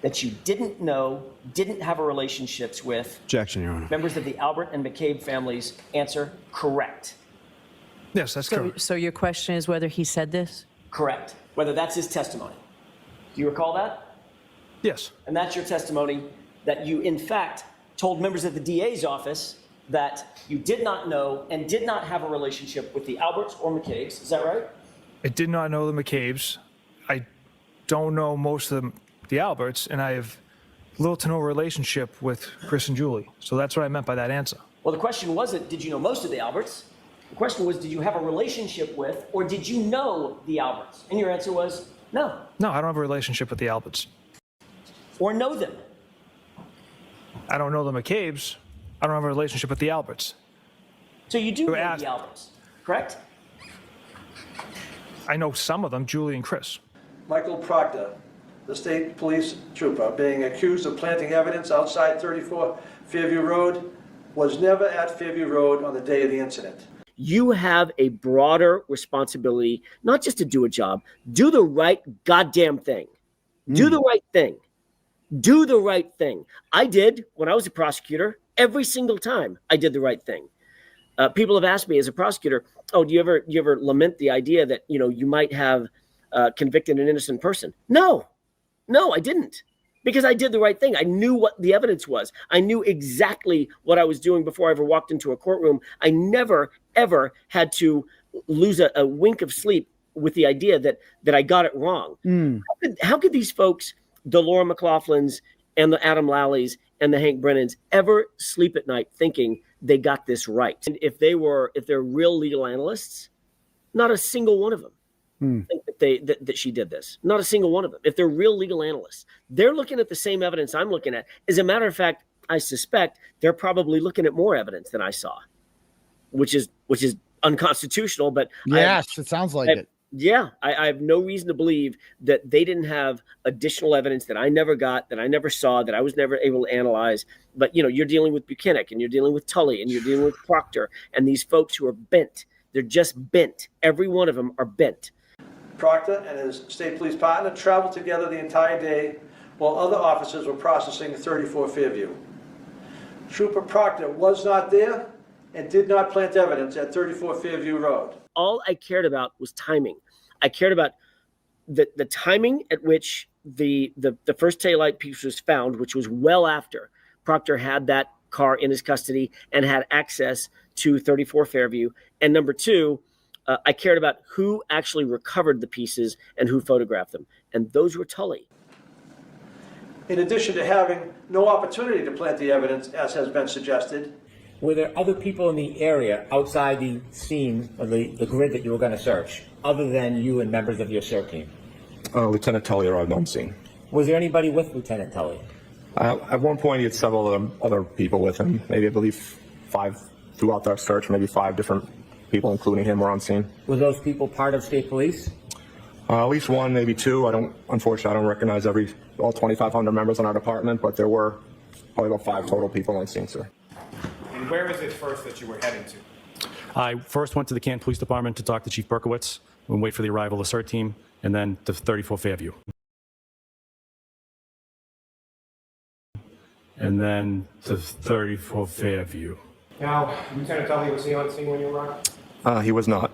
that you didn't know, didn't have a relationships with Objection, Your Honor. members of the Albert and McCabe families. Answer, correct. Yes, that's correct. So your question is whether he said this? Correct. Whether that's his testimony. Do you recall that? Yes. And that's your testimony, that you, in fact, told members of the DA's office that you did not know and did not have a relationship with the Alberts or McCabes. Is that right? I did not know the McCabes. I don't know most of the Alberts, and I have little to no relationship with Chris and Julie. So that's what I meant by that answer. Well, the question wasn't, did you know most of the Alberts? The question was, did you have a relationship with, or did you know the Alberts? And your answer was, no. No, I don't have a relationship with the Alberts. Or know them. I don't know the McCabes. I don't have a relationship with the Alberts. So you do know the Alberts, correct? I know some of them, Julie and Chris. Michael Proctor, the state police trooper, being accused of planting evidence outside 34 Fairview Road, was never at Fairview Road on the day of the incident. You have a broader responsibility, not just to do a job, do the right goddamn thing. Do the right thing. Do the right thing. I did when I was a prosecutor. Every single time I did the right thing. People have asked me as a prosecutor, oh, do you ever lament the idea that, you might have convicted an innocent person? No, I didn't. Because I did the right thing. I knew what the evidence was. I knew exactly what I was doing before I ever walked into a courtroom. I never, ever had to lose a wink of sleep with the idea that I got it wrong. How could these folks, the Laura McLaughlins and the Adam Lalleys and the Hank Brennans, ever sleep at night thinking they got this right? And if they're real legal analysts, not a single one of them think that she did this. Not a single one of them. If they're real legal analysts, they're looking at the same evidence I'm looking at. As a matter of fact, I suspect they're probably looking at more evidence than I saw, which is unconstitutional. But yes, it sounds like it. Yeah, I have no reason to believe that they didn't have additional evidence that I never got, that I never saw, that I was never able to analyze. But you're dealing with Buchanan, and you're dealing with Tully, and you're dealing with Proctor, and these folks who are bent. They're just bent. Every one of them are bent. Proctor and his state police partner traveled together the entire day while other officers were processing 34 Fairview. Trooper Proctor was not there and did not plant evidence at 34 Fairview Road. All I cared about was timing. I cared about the timing at which the first taillight piece was found, which was well after Proctor had that car in his custody and had access to 34 Fairview. And number two, I cared about who actually recovered the pieces and who photographed them. And those were Tully. In addition to having no opportunity to plant the evidence, as has been suggested, were there other people in the area outside the scene or the grid that you were going to search, other than you and members of your SIR team? Lieutenant Tully arrived on scene. Was there anybody with Lieutenant Tully? At one point, he had several other people with him. Maybe, I believe, 5 throughout our search. Maybe 5 different people, including him, were on scene. Were those people part of state police? At least 1, maybe 2. Unfortunately, I don't recognize all 2,500 members in our department, but there were probably about 5 total people on scene, sir. And where is it first that you were heading to? I first went to the Canton Police Department to talk to Chief Berkowitz and wait for the arrival of the CERT team, and then to 34 Fairview. and then to 34 Fairview. Now, Lieutenant Tully, was he on scene when you arrived? He was not.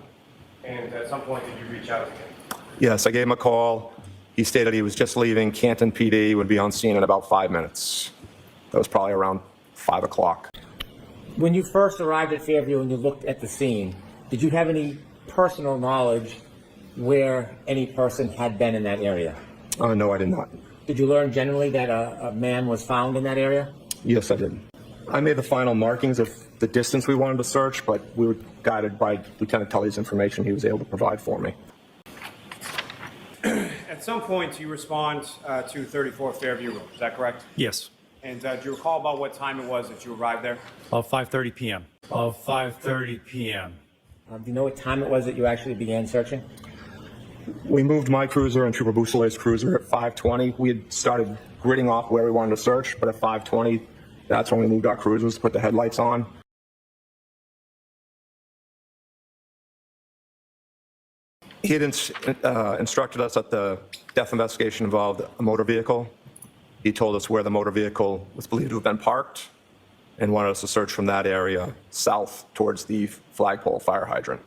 And at some point, did you reach out to him? Yes, I gave him a call. He stated he was just leaving. Canton PD would be on scene in about 5 minutes. That was probably around 5 o'clock. When you first arrived at Fairview and you looked at the scene, did you have any personal knowledge where any person had been in that area? No, I did not. Did you learn generally that a man was found in that area? Yes, I did. I made the final markings of the distance we wanted to search, but we were guided by Lieutenant Tully's information he was able to provide for me. At some point, you respond to 34 Fairview Road. Is that correct? Yes. And do you recall about what time it was that you arrived there? About 5:30 p.m. About 5:30 p.m. Do you know what time it was that you actually began searching? We moved my cruiser and Trooper Boussolet's cruiser at 5:20. We had started gridding off where we wanted to search, but at 5:20, that's when we moved our cruisers to put the headlights on. He had instructed us that the death investigation involved a motor vehicle. He told us where the motor vehicle was believed to have been parked and wanted us to search from that area south towards the flagpole fire hydrant.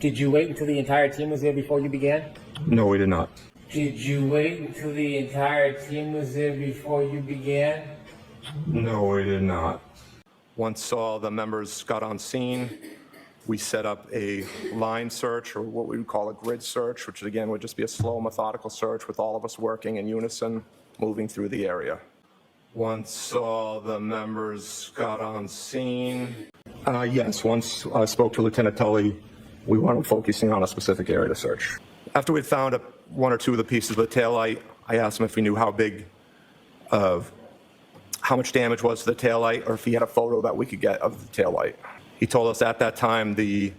Did you wait until the entire team was there before you began? No, we did not. Did you wait until the entire team was there before you began? No, we did not. Once all the members got on scene, we set up a line search, or what we would call a grid search, which again would just be a slow, methodical search with all of us working in unison, moving through the area. Once all the members got on scene, yes, once I spoke to Lieutenant Tully, we wanted focusing on a specific area to search. After we'd found one or two of the pieces of the taillight, I asked him if he knew how much damage was to the taillight, or if he had a photo that we could get of the taillight. He told us at that time the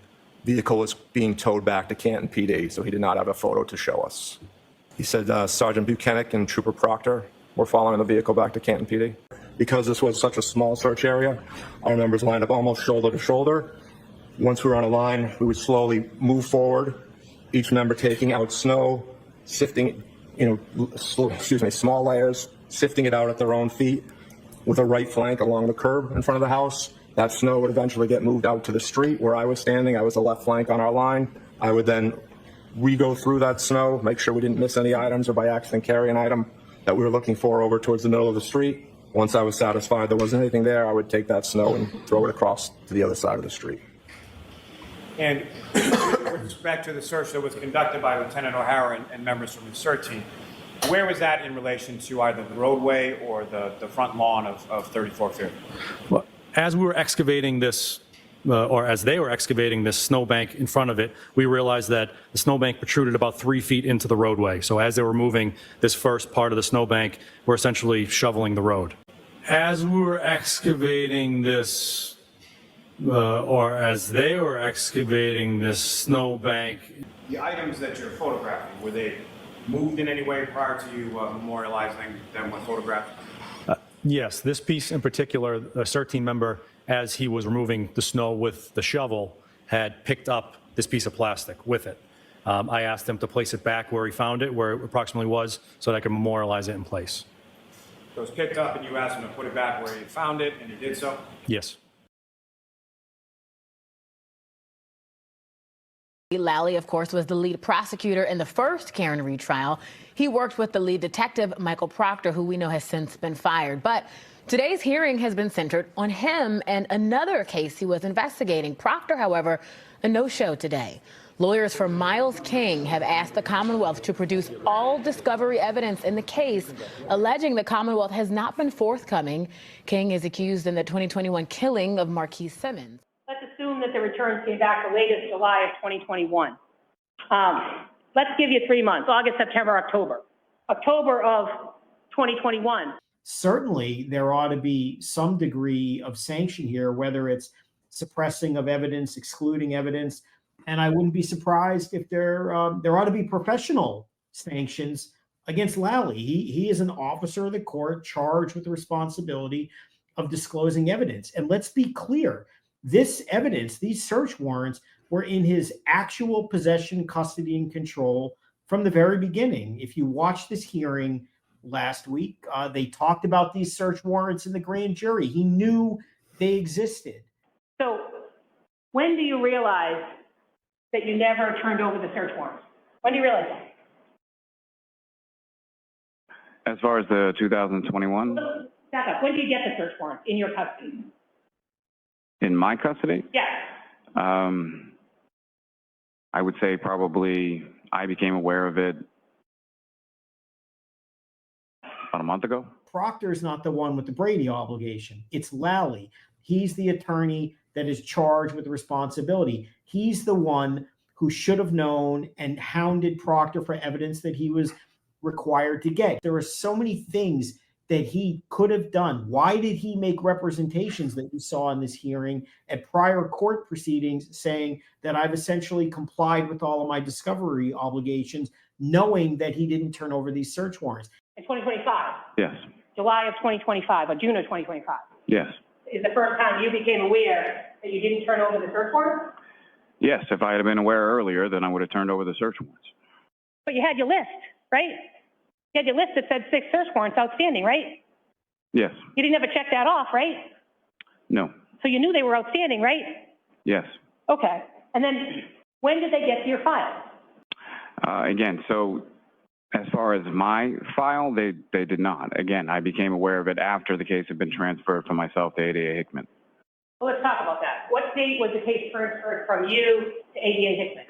vehicle was being towed back to Canton PD, so he did not have a photo to show us. He said Sergeant Buchanan and Trooper Proctor were following the vehicle back to Canton PD. Because this was such a small search area, our members lined up almost shoulder to shoulder. Once we were on a line, we would slowly move forward, each member taking out snow, sifting, small layers, sifting it out at their own feet with a right flank along the curb in front of the house. That snow would eventually get moved out to the street where I was standing. I was the left flank on our line. I would then re-go through that snow, make sure we didn't miss any items or by accident carry an item that we were looking for over towards the middle of the street. Once I was satisfied there wasn't anything there, I would take that snow and throw it across to the other side of the street. And with respect to the search that was conducted by Lieutenant O'Hara and members from the CERT team, where was that in relation to either the roadway or the front lawn of 34 Fairview? Well, as we were excavating this, or as they were excavating this snowbank in front of it, we realized that the snowbank protruded about 3 feet into the roadway. So as they were moving this first part of the snowbank, we're essentially shoveling the road. As we were excavating this, or as they were excavating this snowbank. The items that you're photographing, were they moved in any way prior to you memorializing them when photographed? Yes, this piece in particular, a CERT team member, as he was removing the snow with the shovel, had picked up this piece of plastic with it. I asked him to place it back where he found it, where it approximately was, so that I could memorialize it in place. So it was picked up and you asked him to put it back where he found it, and he did so? Yes. Lally, of course, was the lead prosecutor in the first Karen Reed trial. He worked with the lead detective, Michael Proctor, who we know has since been fired. But today's hearing has been centered on him and another case he was investigating. Proctor, however, a no-show today. Lawyers for Miles King have asked the Commonwealth to produce all discovery evidence in the case, alleging the Commonwealth has not been forthcoming. King is accused in the 2021 killing of Marquise Simmons. Let's assume that the returns came back the latest July of 2021. Let's give you 3 months, August, September, October. October of 2021. Certainly, there ought to be some degree of sanction here, whether it's suppressing of evidence, excluding evidence. And I wouldn't be surprised if there ought to be professional sanctions against Lally. He is an officer of the court charged with the responsibility of disclosing evidence. And let's be clear. This evidence, these search warrants, were in his actual possession, custody, and control from the very beginning. If you watch this hearing last week, they talked about these search warrants in the grand jury. He knew they existed. So when do you realize that you never turned over the search warrants? When do you realize that? As far as the 2021? Back up. When do you get the search warrants in your custody? In my custody? Yes. I would say probably I became aware of it about a month ago. Proctor's not the one with the Brady obligation. It's Lally. He's the attorney that is charged with the responsibility. He's the one who should have known and hounded Proctor for evidence that he was required to get. There are so many things that he could have done. Why did he make representations that you saw in this hearing at prior court proceedings saying that I've essentially complied with all of my discovery obligations, knowing that he didn't turn over these search warrants? In 2025? Yes. July of 2025 or June of 2025? Yes. Is the first time you became aware that you didn't turn over the search warrants? Yes. If I had been aware earlier, then I would have turned over the search warrants. But you had your list, right? You had your list that said 6 search warrants outstanding, right? Yes. You didn't ever check that off, right? No. So you knew they were outstanding, right? Yes. Okay. And then when did they get to your file? Again, so as far as my file, they did not. Again, I became aware of it after the case had been transferred from myself to ADA Hickman. Well, let's talk about that. What date was the case transferred from you to ADA Hickman?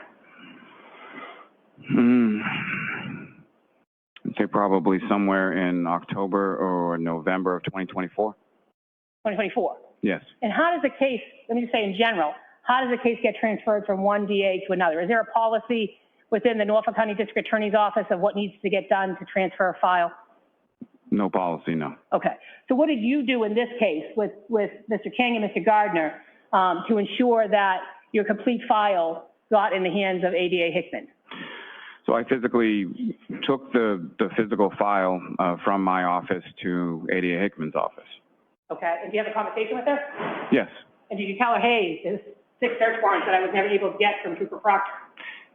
I'd say probably somewhere in October or November of 2024. 2024. Yes. And how does the case, let me just say in general, how does the case get transferred from one DA to another? Is there a policy within the Norfolk County District Attorney's Office of what needs to get done to transfer a file? No policy, no. Okay. So what did you do in this case with Mr. King and Mr. Gardner to ensure that your complete file got in the hands of ADA Hickman? So I physically took the physical file from my office to ADA Hickman's office. Okay. And do you have a conversation with her? Yes. And did you tell her, hey, there's 6 search warrants that I was never able to get from Trooper Proctor?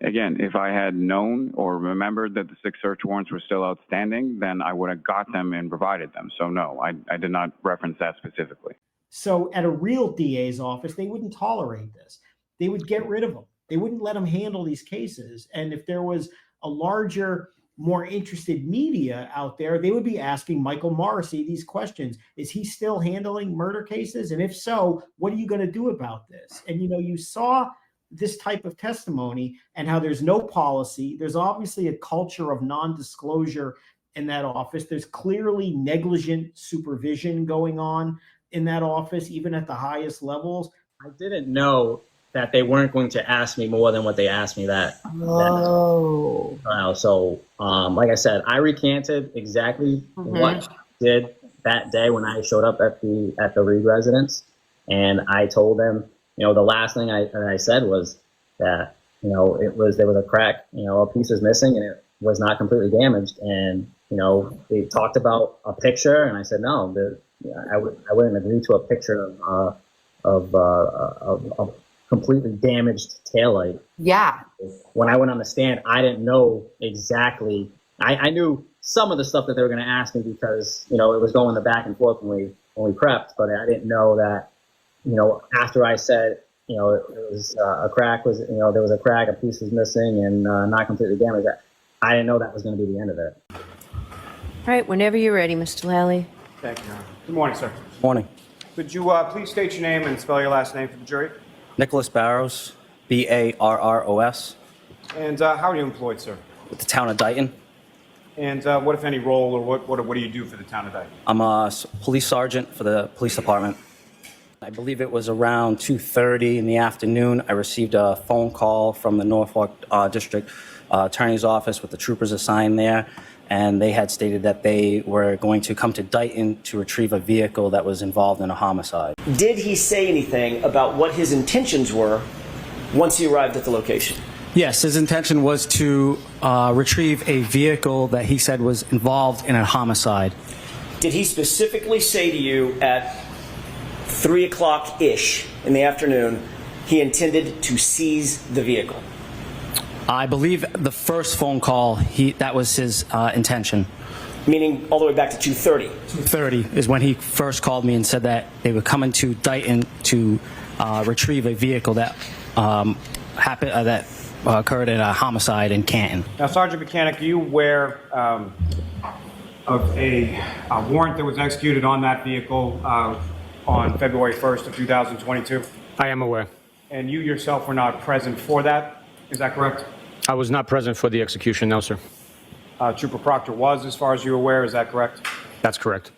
Again, if I had known or remembered that the 6 search warrants were still outstanding, then I would have got them and provided them. So no, I did not reference that specifically. So at a real DA's office, they wouldn't tolerate this. They would get rid of them. They wouldn't let them handle these cases. And if there was a larger, more interested media out there, they would be asking Michael Morrissey these questions. Is he still handling murder cases? And if so, what are you going to do about this? And, you saw this type of testimony and how there's no policy. There's obviously a culture of non-disclosure in that office. There's clearly negligent supervision going on in that office, even at the highest levels. I didn't know that they weren't going to ask me more than what they asked me that trial. So, like I said, I recanted exactly what I did that day when I showed up at the Reed residence, and I told them, the last thing I said was that there was a crack, a piece was missing and it was not completely damaged, and they talked about a picture, and I said no, I wouldn't agree to a picture of completely damaged taillight. Yeah. When I went on the stand, I didn't know exactly. I knew some of the stuff that they were going to ask me because it was going the back and forth when we prepped, but I didn't know that after I said it was a crack there was a crack, a piece was missing, and not completely damaged. I didn't know that was going to be the end of it. All right, whenever you're ready, Mr. Lally. Thank you, Your Honor. Good morning, sir. Morning. Could you please state your name and spell your last name for the jury? Nicholas Barrows, Barros. And how are you employed, sir? With the town of Dighton. And what, if any, role or what do you do for the town of Dighton? I'm a police sergeant for the police department. I believe it was around 2:30 in the afternoon. I received a phone call from the Norfolk District Attorney's Office with the troopers assigned there, and they had stated that they were going to come to Dighton to retrieve a vehicle that was involved in a homicide. Did he say anything about what his intentions were once he arrived at the location? Yes, his intention was to retrieve a vehicle that he said was involved in a homicide. Did he specifically say to you at 3 o'clock-ish in the afternoon he intended to seize the vehicle? I believe the first phone call, that was his intention. Meaning all the way back to 2:30. 2:30 is when he first called me and said that they were coming to Dighton to retrieve a vehicle that occurred in a homicide in Canton. Now, Sergeant Mechanic, are you aware of a warrant that was executed on that vehicle on February 1st of 2022? I am aware. And you yourself were not present for that, is that correct? I was not present for the execution, no, sir. Trooper Proctor was, as far as you're aware, is that correct? That's correct.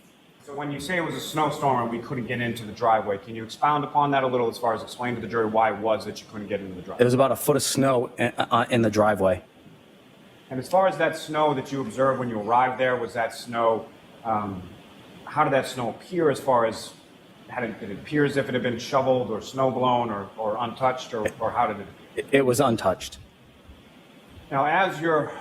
So when you say it was a snowstorm and we couldn't get into the driveway, can you expound upon that a little as far as explain to the jury why it was that you couldn't get into the driveway? It was about a foot of snow in the driveway. And as far as that snow that you observed when you arrived there, was that snow, how did that snow appear as far as, did it appear as if it had been shoveled or snow blown or untouched, or how did it appear? It was untouched. Now, as you're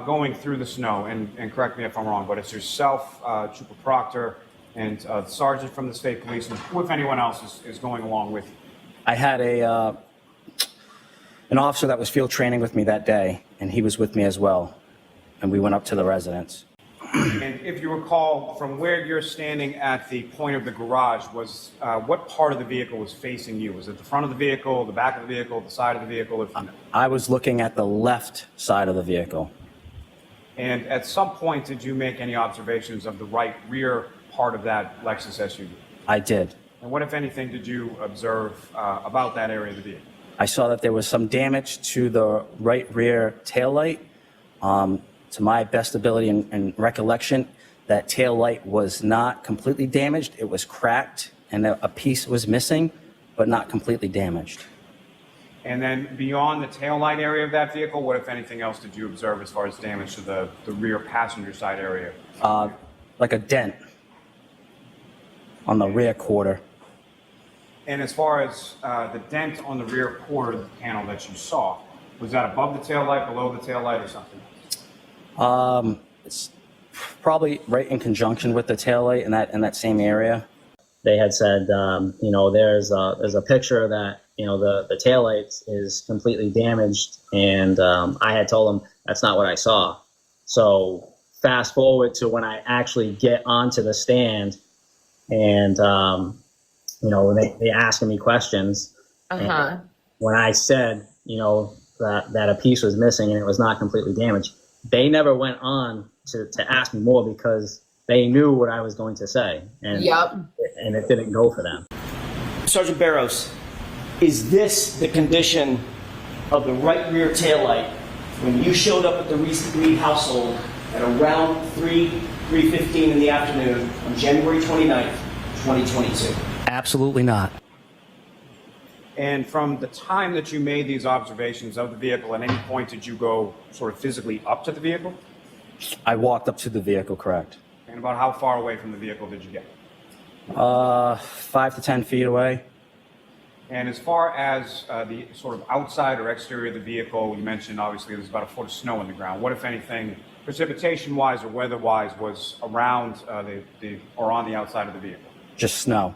going through the snow, and correct me if I'm wrong, but it's yourself, Trooper Proctor, and the sergeant from the state police, and who, if anyone else, is going along with you? I had an officer that was field training with me that day, and he was with me as well, and we went up to the residence. And if you recall, from where you're standing at the point of the garage, was what part of the vehicle was facing you? Was it the front of the vehicle, the back of the vehicle, the side of the vehicle? I was looking at the left side of the vehicle. And at some point, did you make any observations of the right rear part of that Lexus SUV? I did. And what, if anything, did you observe about that area of the vehicle? I saw that there was some damage to the right rear taillight. To my best ability and recollection, that taillight was not completely damaged. It was cracked, and a piece was missing, but not completely damaged. And then beyond the taillight area of that vehicle, what, if anything else, did you observe as far as damage to the rear passenger side area? Like a dent on the rear quarter. And as far as the dent on the rear quarter panel that you saw, was that above the taillight, below the taillight, or something? It's probably right in conjunction with the taillight in that same area. They had said, there's a picture that, the taillight is completely damaged, and I had told them that's not what I saw. So fast forward to when I actually get onto the stand, and they asking me questions. And when I said, that a piece was missing and it was not completely damaged, they never went on to ask me more because they knew what I was going to say, and it didn't go for them. Sergeant Barrows, is this the condition of the right rear taillight when you showed up at the Reed household at around 3:15 in the afternoon on January 29th, 2022? Absolutely not. And from the time that you made these observations of the vehicle, at any point did you go sort of physically up to the vehicle? I walked up to the vehicle, correct. And about how far away from the vehicle did you get? 5 to 10 feet away. And as far as the sort of outside or exterior of the vehicle, you mentioned obviously there's about a foot of snow on the ground. What, if anything, precipitation-wise or weather-wise, was around or on the outside of the vehicle? Just snow.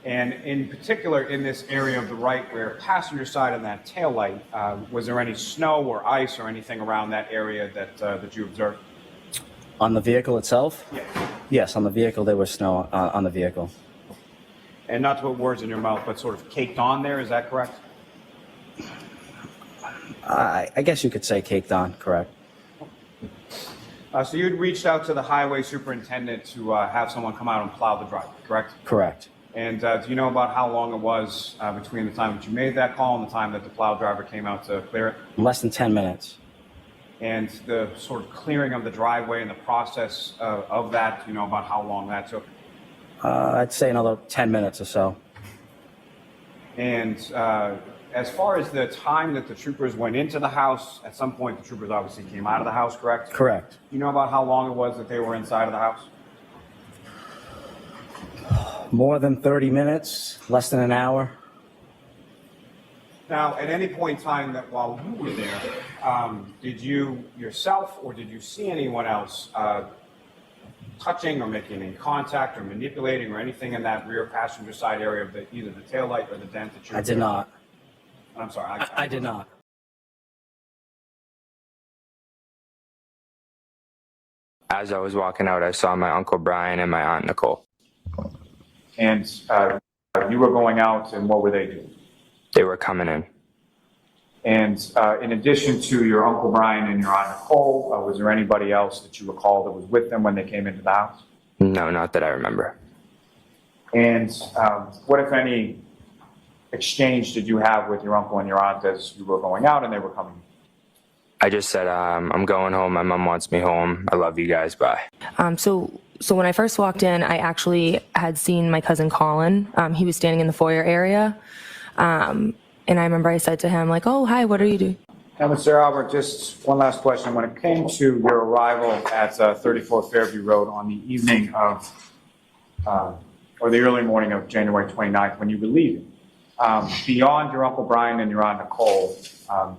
And in particular, in this area of the right rear passenger side and that taillight, was there any snow or ice or anything around that area that you observed? On the vehicle itself? Yes. Yes, on the vehicle there was snow on the vehicle. And not to put words in your mouth, but sort of caked on there, is that correct? I guess you could say caked on, correct. So you'd reached out to the highway superintendent to have someone come out and plow the driveway, correct? Correct. And do you know about how long it was between the time that you made that call and the time that the plow driver came out to clear it? Less than 10 minutes. And the sort of clearing of the driveway and the process of that, do you know about how long that took? I'd say another 10 minutes or so. And as far as the time that the troopers went into the house, at some point the troopers obviously came out of the house, correct? Correct. Do you know about how long it was that they were inside of the house? More than 30 minutes, less than an hour. Now, at any point in time that while you were there, did you yourself or did you see anyone else touching or making any contact or manipulating or anything in that rear passenger side area of either the taillight or the dent that you? I did not. I'm sorry. I did not. As I was walking out, I saw my Uncle Brian and my Aunt Nicole. And you were going out, and what were they doing? They were coming in. And in addition to your Uncle Brian and your Aunt Nicole, was there anybody else that you recall that was with them when they came into the house? No, not that I remember. And what, if any, exchange did you have with your uncle and your aunt as you were going out and they were coming? I just said, I'm going home. My mom wants me home. I love you guys. Bye. So when I first walked in, I actually had seen my cousin Colin. He was standing in the foyer area. And I remember I said to him, like, oh, hi, what are you doing? Now, Mr. Albert, just one last question. When it came to your arrival at 34 Fairview Road on the evening of, or the early morning of January 29th, when you were leaving, beyond your Uncle Brian and your Aunt Nicole,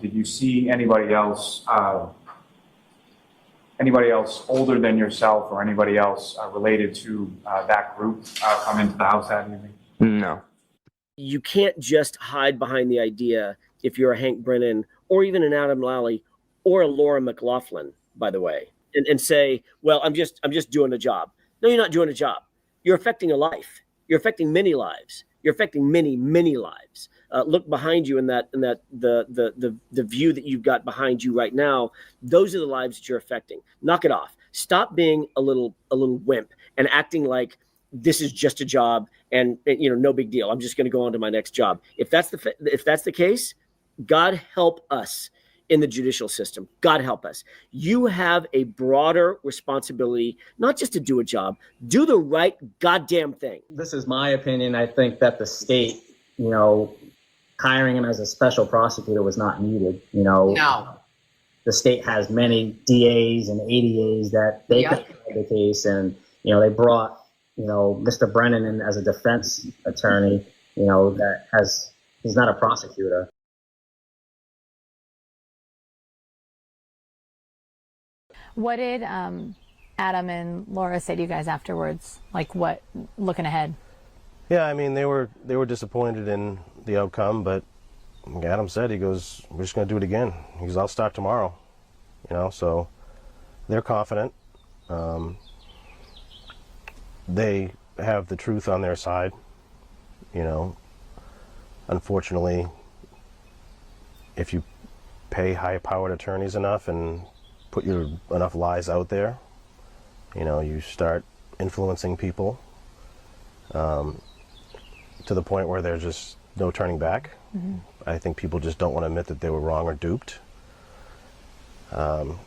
did you see anybody else older than yourself or anybody else related to that group come into the house that evening? No. You can't just hide behind the idea, if you're a Hank Brennan or even an Adam Lally or a Laura McLaughlin, by the way, and say, well, I'm just doing a job. No, you're not doing a job. You're affecting a life. You're affecting many lives. You're affecting many, many lives. Look behind you in the view that you've got behind you right now. Those are the lives that you're affecting. Knock it off. Stop being a little wimp and acting like this is just a job and no big deal. I'm just going to go on to my next job. If that's the case, God help us in the judicial system. God help us. You have a broader responsibility, not just to do a job, do the right goddamn thing. This is my opinion. I think that the state, hiring him as a special prosecutor was not needed. No. The state has many DAs and ADAs that they could try the case, and they brought Mr. Brennan in as a defense attorney. He's not a prosecutor. What did Adam and Laura say to you guys afterwards? Like, what, looking ahead? Yeah, I mean, they were disappointed in the outcome, but Adam said, he goes, we're just going to do it again. He goes, I'll start tomorrow. So they're confident. They have the truth on their side. Unfortunately, if you pay high-powered attorneys enough and put enough lies out there, you start influencing people to the point where there's just no turning back. Mm-hmm. I think people just don't want to admit that they were wrong or duped. But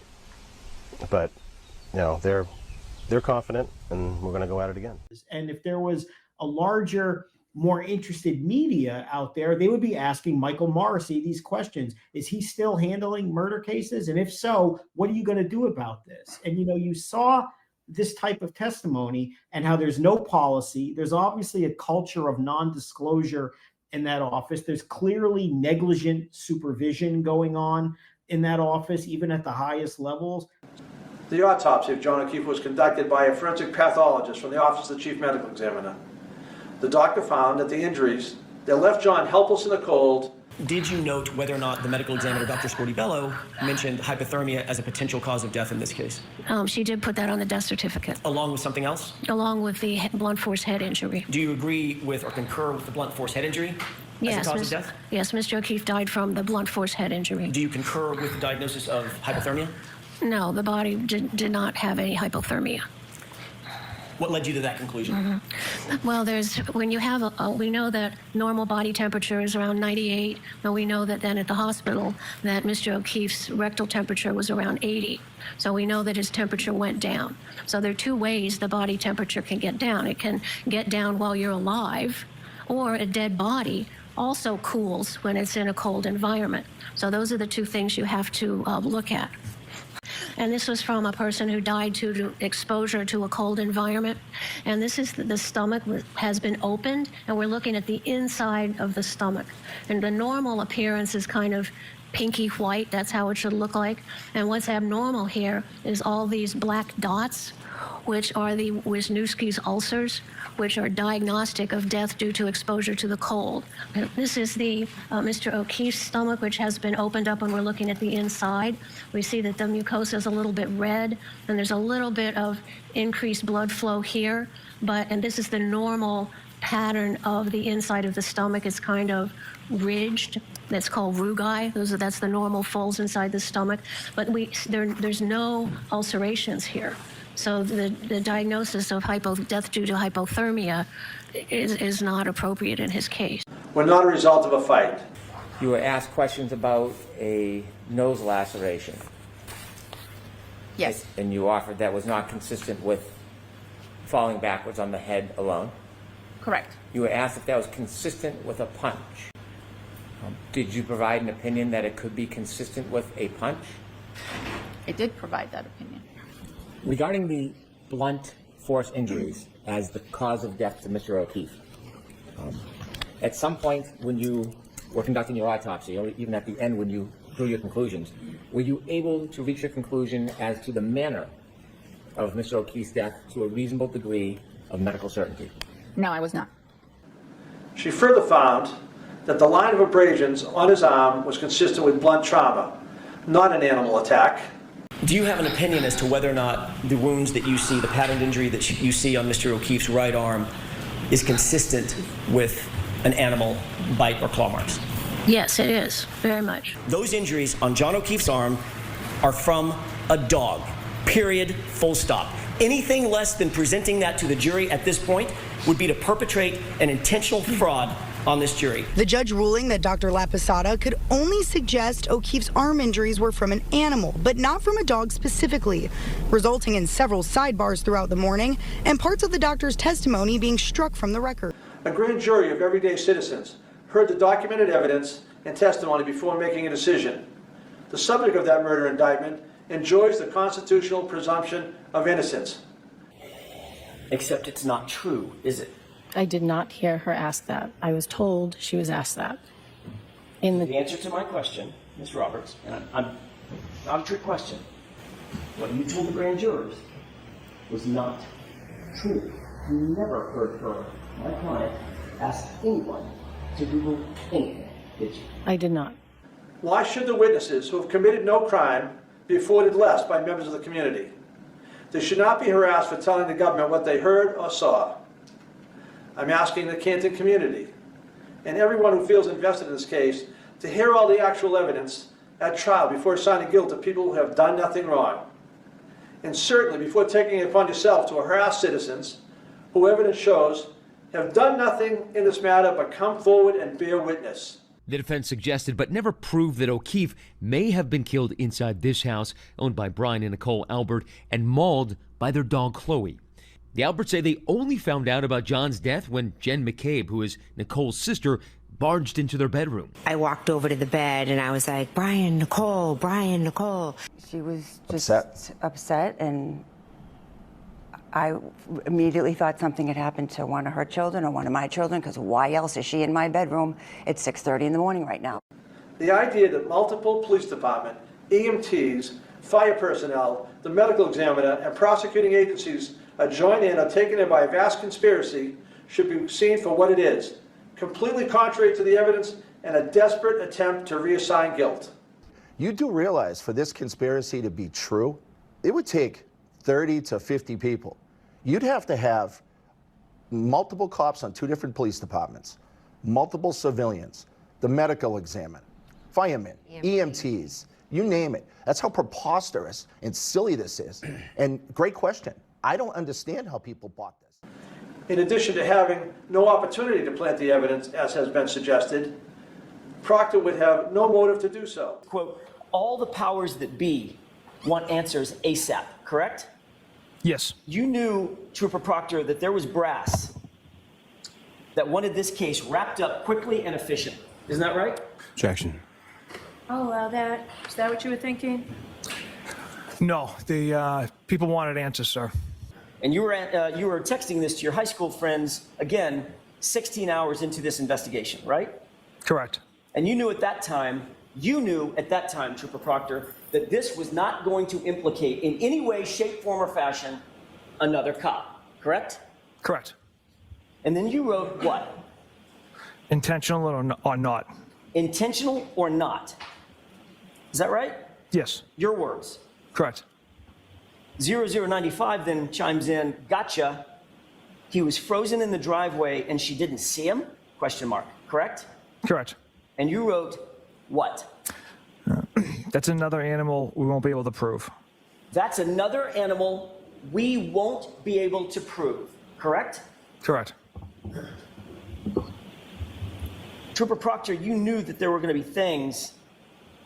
they're confident, and we're going to go at it again. And if there was a larger, more interested media out there, they would be asking Michael Morrissey these questions. Is he still handling murder cases? And if so, what are you going to do about this? And, you saw this type of testimony and how there's no policy. There's obviously a culture of non-disclosure in that office. There's clearly negligent supervision going on in that office, even at the highest levels. The autopsy of John O'Keefe was conducted by a forensic pathologist from the Office of the Chief Medical Examiner. The doctor found that the injuries that left John helpless in the cold. Did you note whether or not the medical examiner, Dr. Sportibello, mentioned hypothermia as a potential cause of death in this case? She did put that on the death certificate. Along with something else? Along with the blunt force head injury. Do you agree with or concur with the blunt force head injury as a cause of death? Yes, Mr. O'Keefe died from the blunt force head injury. Do you concur with the diagnosis of hypothermia? No, the body did not have any hypothermia. What led you to that conclusion? Mm-hmm. Well, when you have we know that normal body temperature is around 98, and we know that then at the hospital that Mr. O'Keefe's rectal temperature was around 80. So we know that his temperature went down. So there are two ways the body temperature can get down. It can get down while you're alive, or a dead body also cools when it's in a cold environment. So those are the two things you have to look at. And this was from a person who died due to exposure to a cold environment. And this is the stomach has been opened, and we're looking at the inside of the stomach. And the normal appearance is kind of pinky white. That's how it should look like. And what's abnormal here is all these black dots which are the Wisniewski's ulcers, which are diagnostic of death due to exposure to the cold. And this is the Mr. O'Keefe's stomach, which has been opened up when we're looking at the inside. We see that the mucosa is a little bit red, and there's a little bit of increased blood flow here. And this is the normal pattern of the inside of the stomach. It's kind of ridged. That's called rugae. That's the normal folds inside the stomach. But there's no ulcerations here. So the diagnosis of death due to hypothermia is not appropriate in his case. Were not a result of a fight. You were asked questions about a nose laceration. Yes. And you offered that was not consistent with falling backwards on the head alone. Correct. You were asked if that was consistent with a punch. Did you provide an opinion that it could be consistent with a punch? I did provide that opinion. Regarding the blunt force injuries as the cause of death to Mr. O'Keefe, at some point when you were conducting your autopsy, or even at the end when you drew your conclusions, were you able to reach a conclusion as to the manner of Mr. O'Keefe's death to a reasonable degree of medical certainty? No, I was not. She further found that the line of abrasions on his arm was consistent with blunt trauma, not an animal attack. Do you have an opinion as to whether or not the wounds that you see, the patterned injury that you see on Mr. O'Keefe's right arm, is consistent with an animal bite or claw marks? Yes, it is, very much. Those injuries on John O'Keefe's arm are from a dog, period, full stop. Anything less than presenting that to the jury at this point would be to perpetrate an intentional fraud on this jury. The judge ruling that Dr. Laposada could only suggest O'Keefe's arm injuries were from an animal, but not from a dog specifically, resulting in several sidebars throughout the morning and parts of the doctor's testimony being struck from the record. A grand jury of everyday citizens heard the documented evidence and testimony before making a decision. The subject of that murder indictment enjoys the constitutional presumption of innocence. Except it's not true, is it? I did not hear her ask that. I was told she was asked that. The answer to my question, Ms. Roberts, and I'm not a trick question, what you told the grand jurors was not true. You never heard her, my client, ask anyone to Google anything, did you? I did not. Why should the witnesses who have committed no crime be afforded less by members of the community? They should not be harassed for telling the government what they heard or saw. I'm asking the Canton community and everyone who feels invested in this case to hear all the actual evidence at trial before assigning guilt to people who have done nothing wrong. And certainly before taking it upon yourself to harass citizens who evidence shows have done nothing in this matter but come forward and bear witness. The defense suggested but never proved that O'Keefe may have been killed inside this house owned by Brian and Nicole Albert and mauled by their dog Chloe. The Alberts say they only found out about John's death when Jen McCabe, who is Nicole's sister, barged into their bedroom. I walked over to the bed and I was like, Brian, Nicole, Brian, Nicole. She was just upset, and I immediately thought something had happened to one of her children or one of my children, because why else is she in my bedroom at 6:30 in the morning right now? The idea that multiple police department, EMTs, fire personnel, the medical examiner, and prosecuting agencies are joined in or taken in by a vast conspiracy should be seen for what it is, completely contrary to the evidence and a desperate attempt to reassign guilt. You do realize for this conspiracy to be true, it would take 30 to 50 people. You'd have to have multiple cops on 2 different police departments, multiple civilians, the medical examiner, firemen, EMTs, you name it. That's how preposterous and silly this is. And great question. I don't understand how people bought this. In addition to having no opportunity to plant the evidence, as has been suggested, Proctor would have no motive to do so. Quote, all the powers that be want answers ASAP, correct? Yes. You knew, Trooper Proctor, that there was brass that wanted this case wrapped up quickly and efficiently. Isn't that right? Objection. I'll allow that. Is that what you were thinking? No, the people wanted answers, sir. And you were texting this to your high school friends, again, 16 hours into this investigation, right? Correct. And you knew at that time, Trooper Proctor, that this was not going to implicate in any way, shape, form, or fashion another cop, correct? Correct. And then you wrote what? Intentional or not? Intentional or not. Is that right? Yes. Your words. Correct. 0095 then chimes in, gotcha. He was frozen in the driveway and she didn't see him? Question mark. Correct? Correct. And you wrote what? That's another animal we won't be able to prove. That's another animal we won't be able to prove. Correct? Correct. Trooper Proctor, you knew that there were going to be things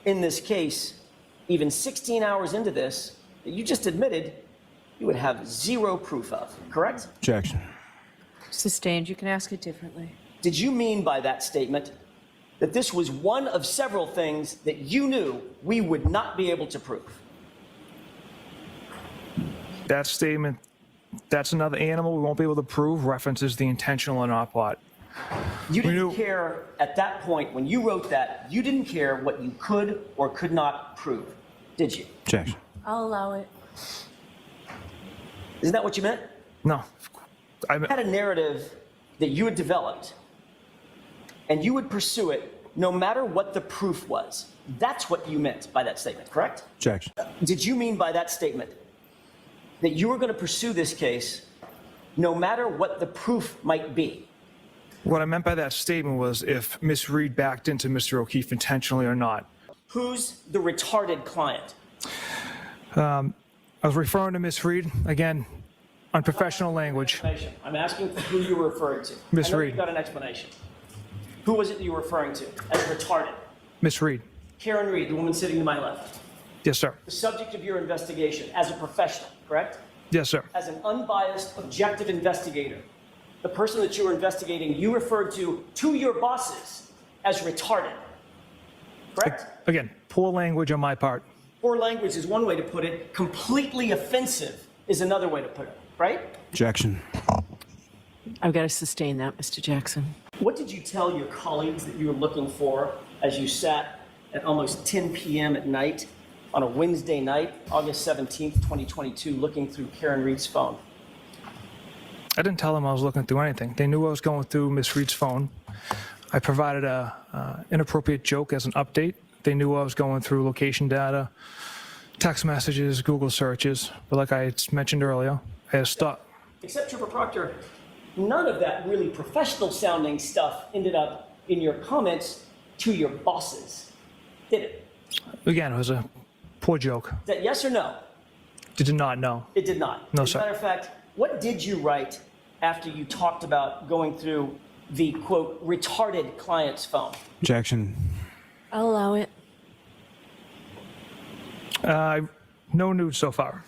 in this case, even 16 hours into this, that you just admitted you would have zero proof of, correct? Objection. Sustained. You can ask it differently. Did you mean by that statement that this was one of several things that you knew we would not be able to prove? That statement, that's another animal we won't be able to prove, references the intentional or not part. You didn't care at that point when you wrote that, you didn't care what you could or could not prove, did you? Objection. I'll allow it. Isn't that what you meant? No. I had a narrative that you had developed, and you would pursue it no matter what the proof was. That's what you meant by that statement, correct? Objection. Did you mean by that statement that you were going to pursue this case no matter what the proof might be? What I meant by that statement was if Miss Reed backed into Mr. O'Keefe intentionally or not. Who's the retarded client? I was referring to Miss Reed, again, unprofessional language. I'm asking who you were referring to. Miss I know Reed. You got an explanation. Who was it that you were referring to as retarded? Miss Reed. Karen Reed, the woman sitting to my left. Yes, sir. The subject of your investigation as a professional, correct? Yes, sir. As an unbiased, objective investigator, the person that you were investigating, you referred to your bosses as retarded, correct? Again, poor language on my part. Poor language is one way to put it. Completely offensive is another way to put it, right? Objection. I've got to sustain that, Mr. Jackson. What did you tell your colleagues that you were looking for as you sat at almost 10 p.m. at night on a Wednesday night, August 17th, 2022, looking through Karen Reed's phone? I didn't tell them I was looking through anything. They knew I was going through Miss Reed's phone. I provided a inappropriate joke as an update. They knew I was going through location data, text messages, Google searches. But like I mentioned earlier, I had to stop. Except Trooper Proctor, none of that really professional sounding stuff ended up in your comments to your bosses, did it? Again, it was a poor joke. Is that yes or no? You did not know. It did not. No, As a sir. matter of fact, what did you write after you talked about going through the, quote, retarded client's phone? Objection. I'll allow it. No nudes so far.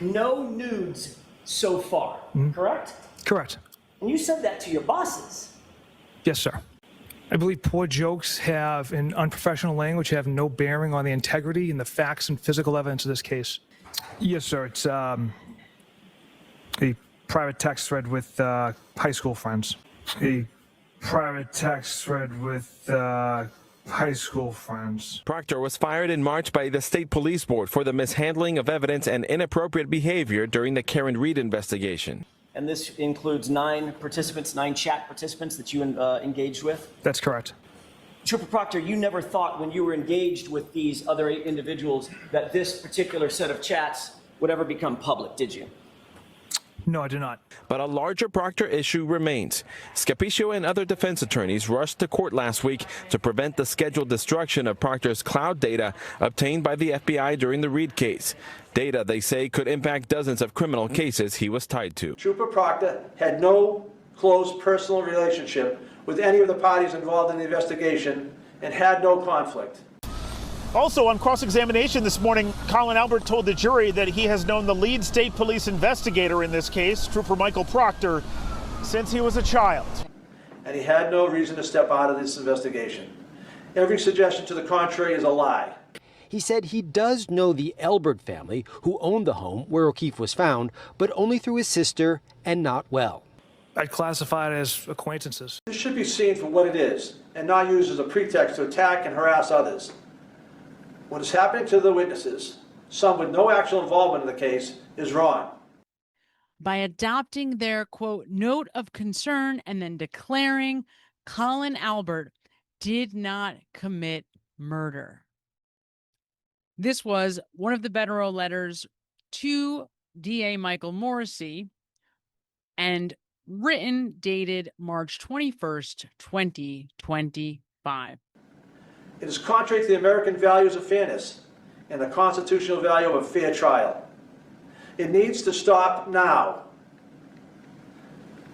No nudes so far, correct? Correct. And you said that to your bosses. Yes, sir. I believe poor jokes have, in unprofessional language, have no bearing on the integrity and the facts and physical evidence of this case. Yes, sir. It's a private text thread with high school friends. A private text thread with high school friends. Proctor was fired in March by the State Police Board for the mishandling of evidence and inappropriate behavior during the Karen Reed investigation. And this includes 9 chat participants that you engaged with? That's correct. Trooper Proctor, you never thought when you were engaged with these other 8 individuals that this particular set of chats would ever become public, did you? No, I do not. But a larger Proctor issue remains. Scapicio and other defense attorneys rushed to court last week to prevent the scheduled destruction of Proctor's cloud data obtained by the FBI during the Reed case. Data they say could impact dozens of criminal cases he was tied to. Trooper Proctor had no close personal relationship with any of the parties involved in the investigation and had no conflict. Also, on cross-examination this morning, Colin Albert told the jury that he has known the lead state police investigator in this case, Trooper Michael Proctor, since he was a child. And he had no reason to step out of this investigation. Every suggestion to the contrary is a lie. He said he does know the Albert family, who owned the home where O'Keefe was found, but only through his sister and not well. I'd classify it as acquaintances. This should be seen for what it is and not used as a pretext to attack and harass others. What is happening to the witnesses, some with no actual involvement in the case, is wrong. by adopting their, quote, note of concern and then declaring Colin Albert did not commit murder. This was one of the Bedrow letters to DA Michael Morrissey and written, dated March 21st, 2025. It is contrary to the American values of fairness and the constitutional value of a fair trial. It needs to stop now.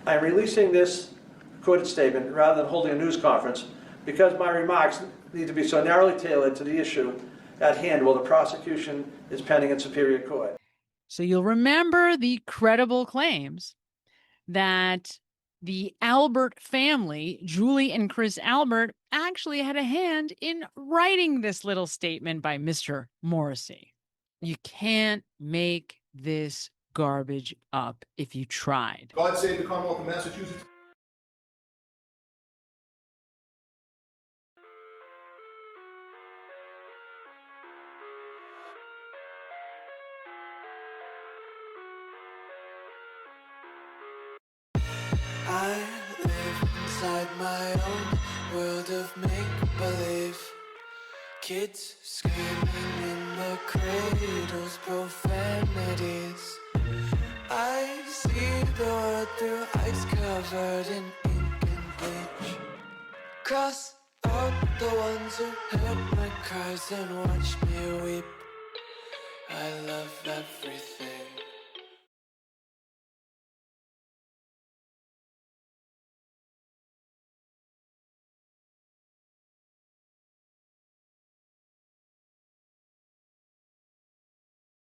I am releasing this recorded statement rather than holding a news conference because my remarks need to be so narrowly tailored to the issue at hand while the prosecution is pending in Superior Court. So you'll remember the credible claims that the Albert family, Julie and Chris Albert, actually had a hand in writing this little statement by Mr. Morrissey. You can't make this garbage up if you tried. God save the Commonwealth of Massachusetts. I live inside my own world of make-believe. Kids screaming in the cradles, profanities. I see the world through ice covered in ink and bleach. Cross out the ones who heard my cries and watched me weep. I love everything.